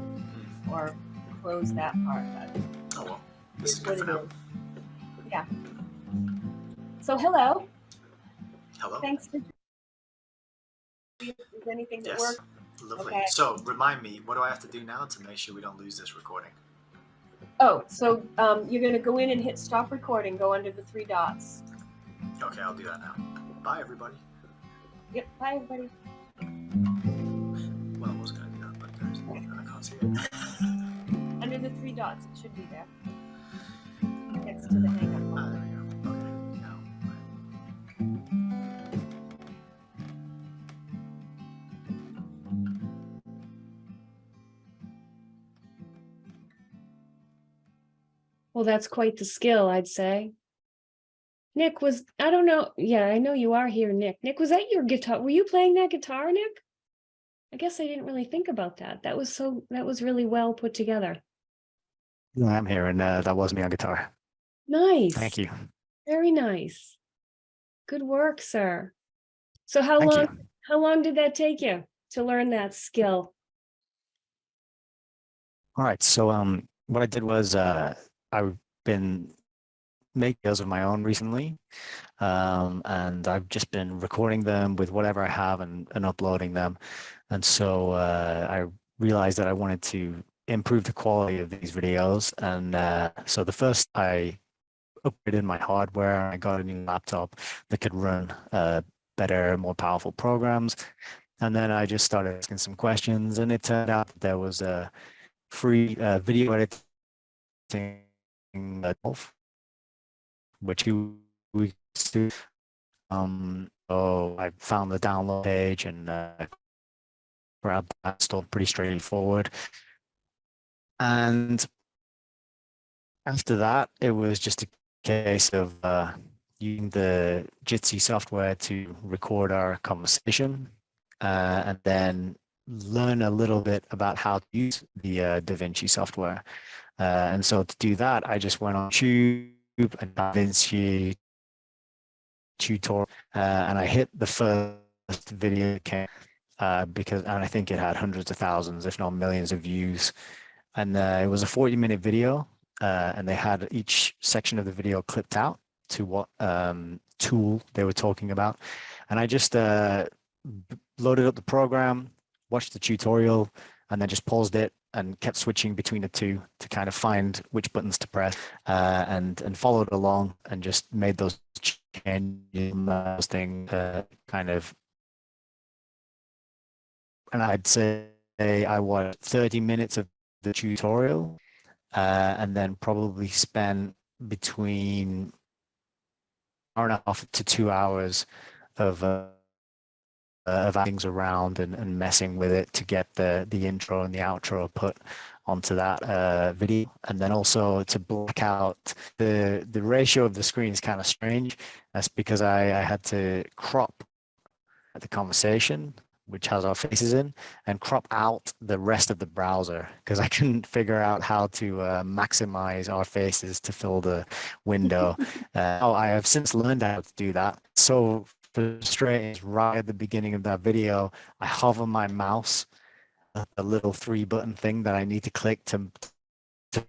or close that part. But oh, well, this is good for now. Yeah. So hello. Hello. Thanks for, is anything that works? Lovely. Okay. So remind me, what do I have to do now to make sure we don't lose this recording? Oh, so you're going to go in and hit stop recording, go under the 3 dots. Okay, I'll do that now. Bye, everybody. Yep, bye, everybody. Well, I was going to do that, but I can't see it. Under the 3 dots, it should be there. Next to the hang up. There we go. Okay, now. Well, that's quite the skill, I'd say. Nick, I don't know. Yeah, I know you are here, Nick. Nick, was that your guitar? Were you playing that guitar, Nick? I guess I didn't really think about that. That was really well put together. No, I'm here, and that was me on guitar. Nice. Thank you. Very nice. Good work, sir. So how long did that take you to learn that skill? All right. So what I did was I've been making videos of my own recently, and I've just been recording them with whatever I have and uploading them. And so I realized that I wanted to improve the quality of these videos. And so the first I upgraded my hardware. I got a new laptop that could run better, more powerful programs. And then I just started asking some questions, and it turned out that there was a free video editing which we do. So I found the download page and grabbed that. Still pretty straightforward. And after that, it was just a case of using the Jitsi software to record our conversation, and then learn a little bit about how to use the DaVinci software. And so to do that, I just went on YouTube and DaVinci tutorial, and I hit the first video and I think it had hundreds of thousands, if not millions of views. And it was a 40-minute video, and they had each section of the video clipped out to what tool they were talking about. And I just loaded up the program, watched the tutorial, and then just paused it and kept switching between the two to kind of find which buttons to press, and followed along and just made those changes, things kind of. And I'd say I watched 30 minutes of the tutorial, and then probably spent between an hour and a half to 2 hours of things around and messing with it to get the intro and the outro put onto that video. And then also to black out the ratio of the screen is kind of strange. That's because I had to crop the conversation, which has our faces in, and crop out the rest of the browser because I couldn't figure out how to maximize our faces to fill the window. I have since learned how to do that. So frustrating, right at the beginning of that video, I hover my mouse, a little 3-button thing that I need to click to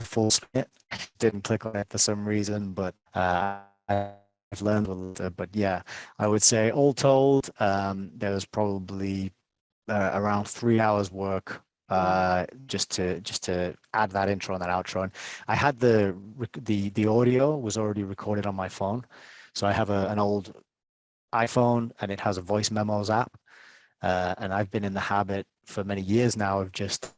full screen it. I didn't click on it for some reason, but I've learned a little. But yeah, I would say all told, there was probably around 3 hours work just to add that intro and that outro. And I had the audio was already recorded on my phone, so I have an old iPhone and it has a voice memos app, and I've been in the habit for many years now of just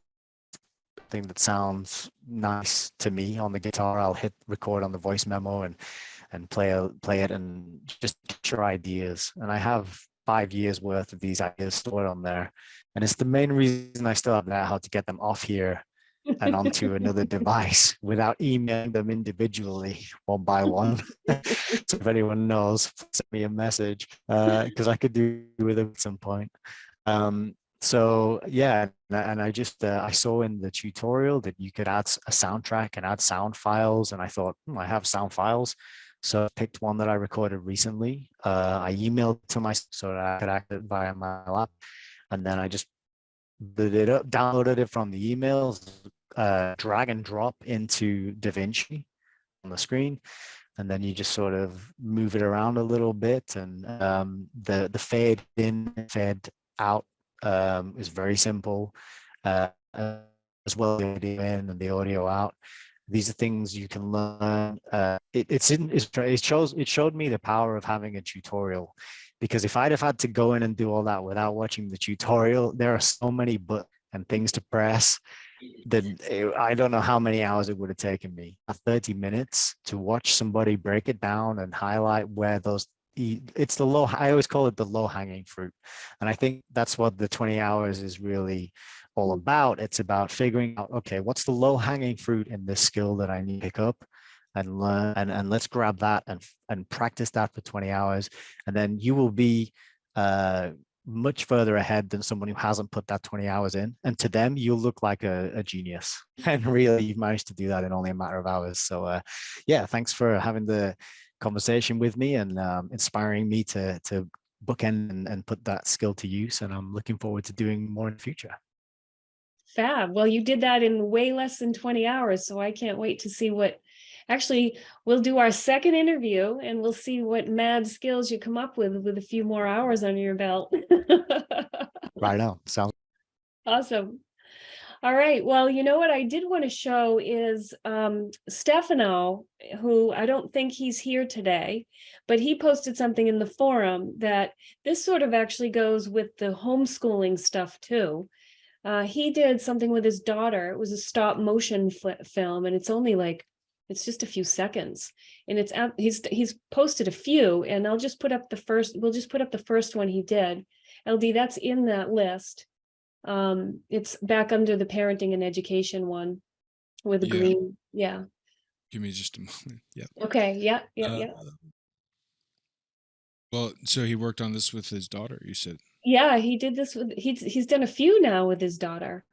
thing that sounds nice to me on the guitar. I'll hit record on the voice memo and play it and just get your ideas. And I have 5 years worth of these ideas stored on there, and it's the main reason I still have how to get them off here and onto another device without emailing them individually one by one. So if anyone knows, send me a message, because I could do with it at some point. So yeah, and I just I saw in the tutorial that you could add a soundtrack and add sound files, and I thought, I have sound files. So I picked one that I recorded recently. I emailed to myself so that I could act it via my lap, and then I just it up, downloaded it from the emails, drag and drop into DaVinci on the screen, and then you just sort of move it around a little bit, and the fade in, fade out is very simple, as well as the audio in and the audio out. These are things you can learn. It showed me the power of having a tutorial, because if I'd have had to go in and do all that without watching the tutorial, there are so many buttons and things to press that I don't know how many hours it would have taken me. 30 minutes to watch somebody break it down and highlight where those, it's I always call it the low hanging fruit. And I think that's what the 20 hours is really all about. It's about figuring out, okay, what's the low hanging fruit in this skill that I need to pick up? and learn, and let's grab that and practice that for 20 hours. And then you will be much further ahead than someone who hasn't put that 20 hours in. And to them, you'll look like a genius. And really, you've managed to do that in only a matter of hours. So yeah, thanks for having the conversation with me and inspiring me to bookend and put that skill to use. And I'm looking forward to doing more in the future. Fab. Well, you did that in way less than 20 hours. So I can't wait to see what, actually, we'll do our second interview and we'll see what mad skills you come up with a few more hours under your belt. Right on. Sounds awesome. All right. Well, you know what I did want to show is Stefano, who I don't think he's here today, but he posted something in the forum that this sort of actually goes with the homeschooling stuff too. He did something with his daughter. It was a stop motion film, and it's only like, it's just a few seconds, and it's he's posted a few, and I'll just put up the first. We'll just put up the first one he did. LD, that's in that list. It's back under the parenting and education one with the green. Yeah. Give me just a moment. Yeah. Okay. Yeah. Well, so he worked on this with his daughter, you said. Yeah, he did this with, he's done a few now with his daughter.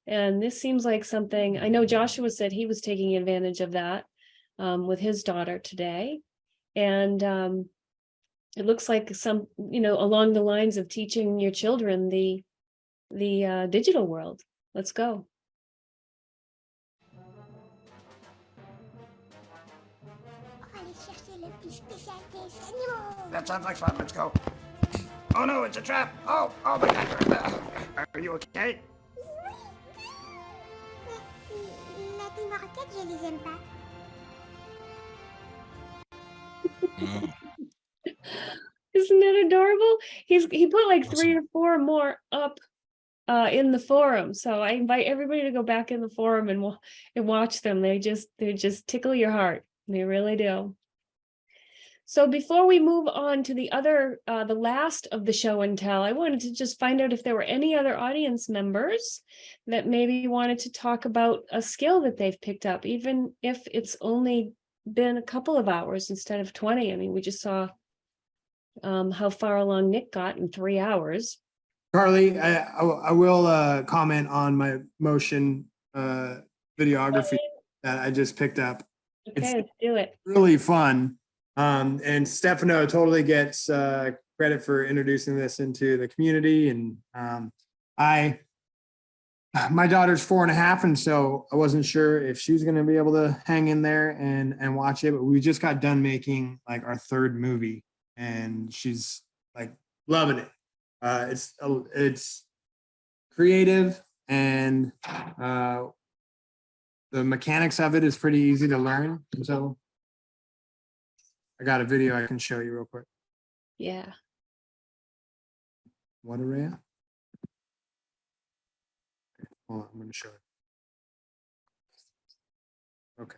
And this seems like something, I know Joshua said he was taking advantage of that with his daughter today. And it looks like some, along the lines of teaching your children the digital world. Let's go. That sounds like fun. Let's go. Oh no, it's a trap. Oh my God. Are you okay? Isn't that adorable? He put like 3 or 4 more up in the forum. So I invite everybody to go back in the forum and watch them. They just tickle your heart. They really do. So before we move on to the other, the last of the show and tell, I wanted to just find out if there were any other audience members that maybe wanted to talk about a skill that they've picked up, even if it's only been a couple of hours instead of 20. I mean, we just saw how far along Nick got in 3 hours. Carly, I will comment on my motion videography that I just picked up. Okay, let's do it. Really fun. And Stefano totally gets credit for introducing this into the community. And my daughter's 4.5, and so I wasn't sure if she was going to be able to hang in there and watch it. But we just got done making like our 3rd movie, and she's like loving it. It's creative, and the mechanics of it is pretty easy to learn. So I got a video I can show you real quick. Yeah. What array? Hold on, I'm going to show it. Okay.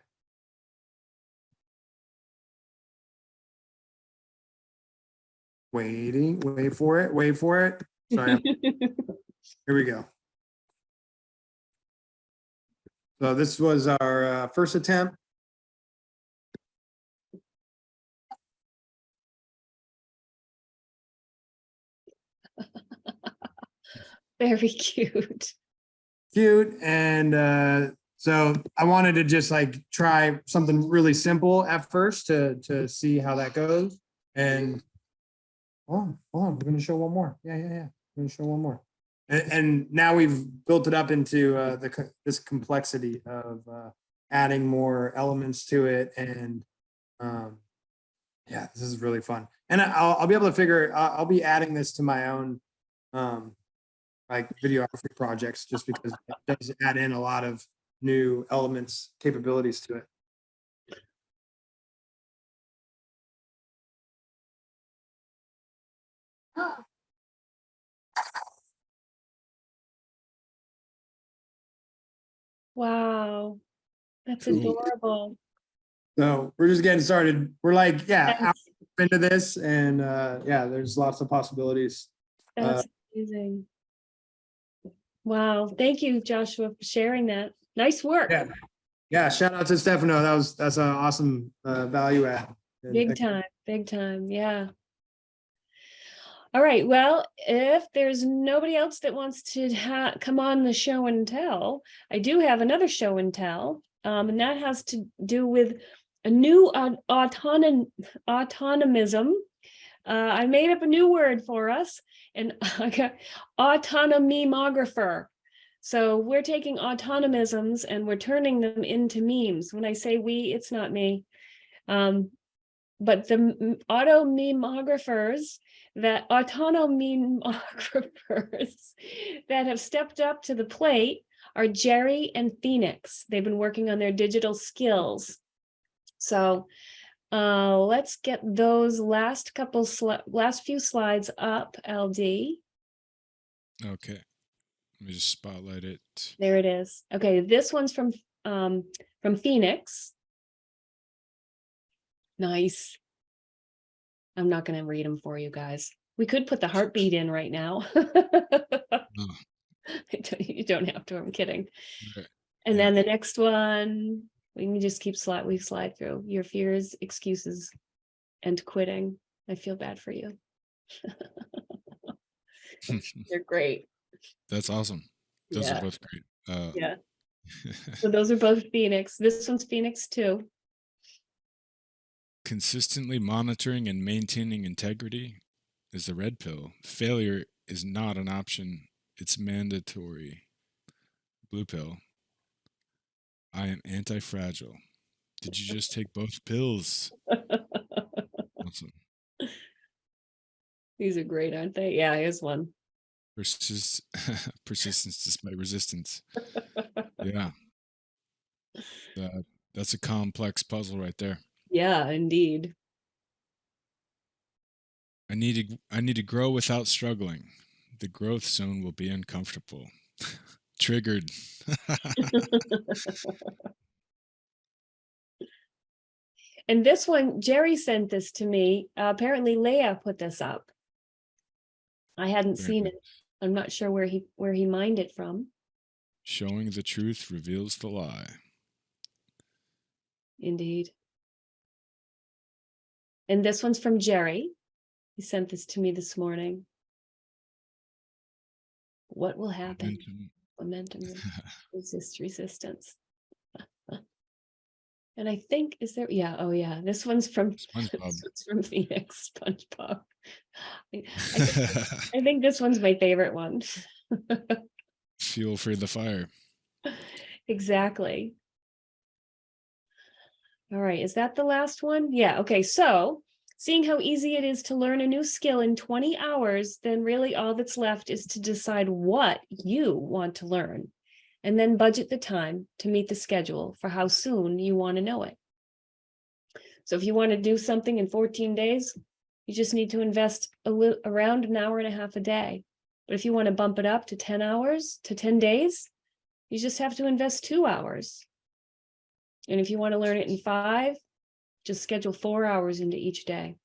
Wait for it. Sorry. Here we go. So this was our first attempt. Very cute. And so I wanted to just like try something really simple at first to see how that goes. And hold on, we're gonna show one more. Yeah. We're gonna show one more. And now we've built it up into this complexity of adding more elements to it. And yeah, this is really fun. And I'll be able to figure. I'll be adding this to my own like videography projects, just because it does add in a lot of new elements, capabilities to it. Wow, that's adorable. So we're just getting started. We're like, hours into this, and there's lots of possibilities. That's amazing. Wow, thank you, Joshua, for sharing that. Nice work. Yeah, Yeah, shout out to Stefano. That's an awesome value add. Big time. Yeah. All right. Well, if there's nobody else that wants to come on the show and tell, I do have another show and tell, and that has to do with a new autonomism. I made up a new word for us, an autonomymographer. So we're taking autonomisms and we're turning them into memes. When I say we, it's not me. But the autonomographers that have stepped up to the plate are Jerry and Phoenix. They've been working on their digital skills. So let's get those last few slides up, LD. Okay. Let me just spotlight it. There it is. Okay, this one's from Phoenix. Nice. I'm not going to read them for you guys. We could put the heartbeat in right now. Oh. You don't have to. I'm kidding. Okay. And then the next one, we can just we slide through. Your fears, excuses, and quitting. I feel bad for you. You're great. That's awesome. Those Yeah. are both great. Yeah. So those are both Phoenix. This one's Phoenix too. Consistently monitoring and maintaining integrity is the red pill. Failure is not an option. It's mandatory. Blue pill. I am anti-fragile. Did you just take both pills? Awesome. These are great, aren't they? Yeah, here's one. Persistence despite resistance. Yeah. That's a complex puzzle right there. Yeah, indeed. I need to grow without struggling. The growth zone will be uncomfortable. Triggered. And this one, Jerry sent this to me. Apparently Leah put this up. I hadn't seen it. I'm not sure where he mined it from. Showing the truth reveals the lie. Indeed. And this one's from Jerry. He sent this to me this morning. What will happen? Momentum resistance. And I think, is there, yeah, oh yeah, this one's from Phoenix, SpongeBob. I think this one's my favorite one. Fuel for the fire. Exactly. All right, is that the last one? Yeah, okay, so seeing how easy it is to learn a new skill in 20 hours, then really all that's left is to decide what you want to learn, and then budget the time to meet the schedule for how soon you want to know it. So if you want to do something in 14 days, you just need to invest around an hour and a half a day. But if you want to bump it up to 10 hours, to 10 days, you just have to invest 2 hours. And if you want to learn it in 5, just schedule 4 hours into each day.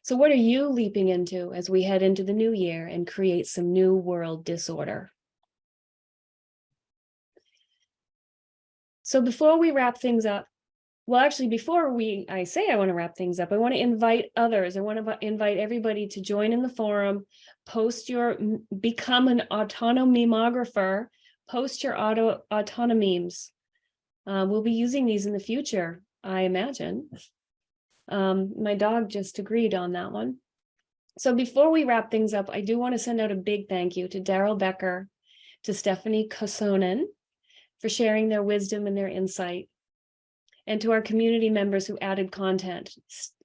So what are you leaping into as we head into the new year and create some new world disorder? So before we wrap things up, well, actually, before I say I want to wrap things up, I want to invite others. I want to invite everybody to join in the forum, become an autonomymographer, post your autonomemes. We'll be using these in the future, I imagine. My dog just agreed on that one. So before we wrap things up, I do want to send out a big thank you to Daryl Becker, to Stephanie Kosonen for sharing their wisdom and their insight, and to our community members who added content,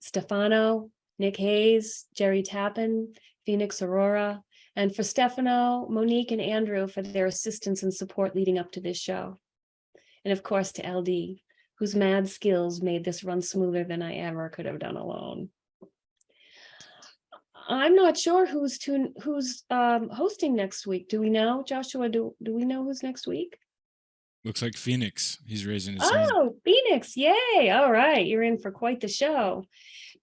Stefano, Nick Hayes, Jerry Tappan, Phoenix Aurora, and for Stefano, Monique, and Andrew for their assistance and support leading up to this show. And of course to LD, whose mad skills made this run smoother than I ever could have done alone. I'm not sure who's hosting next week. Do we know, Joshua? Do we know who's next week? Looks like Phoenix. He's raising his hand. Oh, Phoenix. Yay. All right. You're in for quite the show.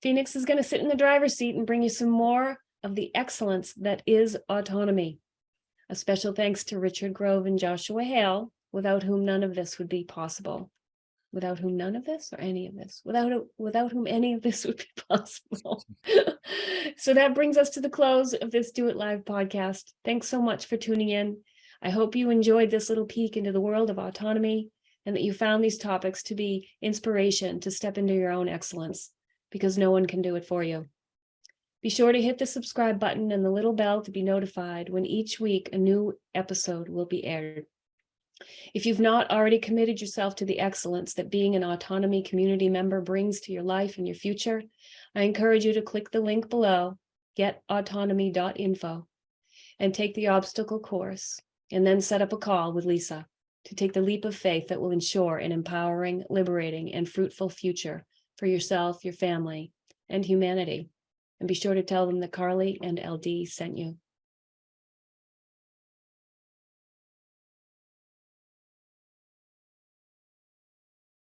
Phoenix is going to sit in the driver's seat and bring you some more of the excellence that is autonomy. A special thanks to Richard Grove and Joshua Hale without whom none of this would be possible. Without whom none of this or any of this, without whom any of this would be possible. So that brings us to the close of this Do It Live podcast. Thanks so much for tuning in. I hope you enjoyed this little peek into the world of autonomy and that you found these topics to be inspiration to step into your own excellence, because no one can do it for you. Be sure to hit the subscribe button and the little bell to be notified when each week a new episode will be aired. If you've not already committed yourself to the excellence that being an autonomy community member brings to your life and your future, I encourage you to click the link below, getautonomy.info, and take the obstacle course, and then set up a call with Lisa to take the leap of faith that will ensure an empowering, liberating, and fruitful future for yourself, your family, and humanity. And be sure to tell them that Carly and LD sent you.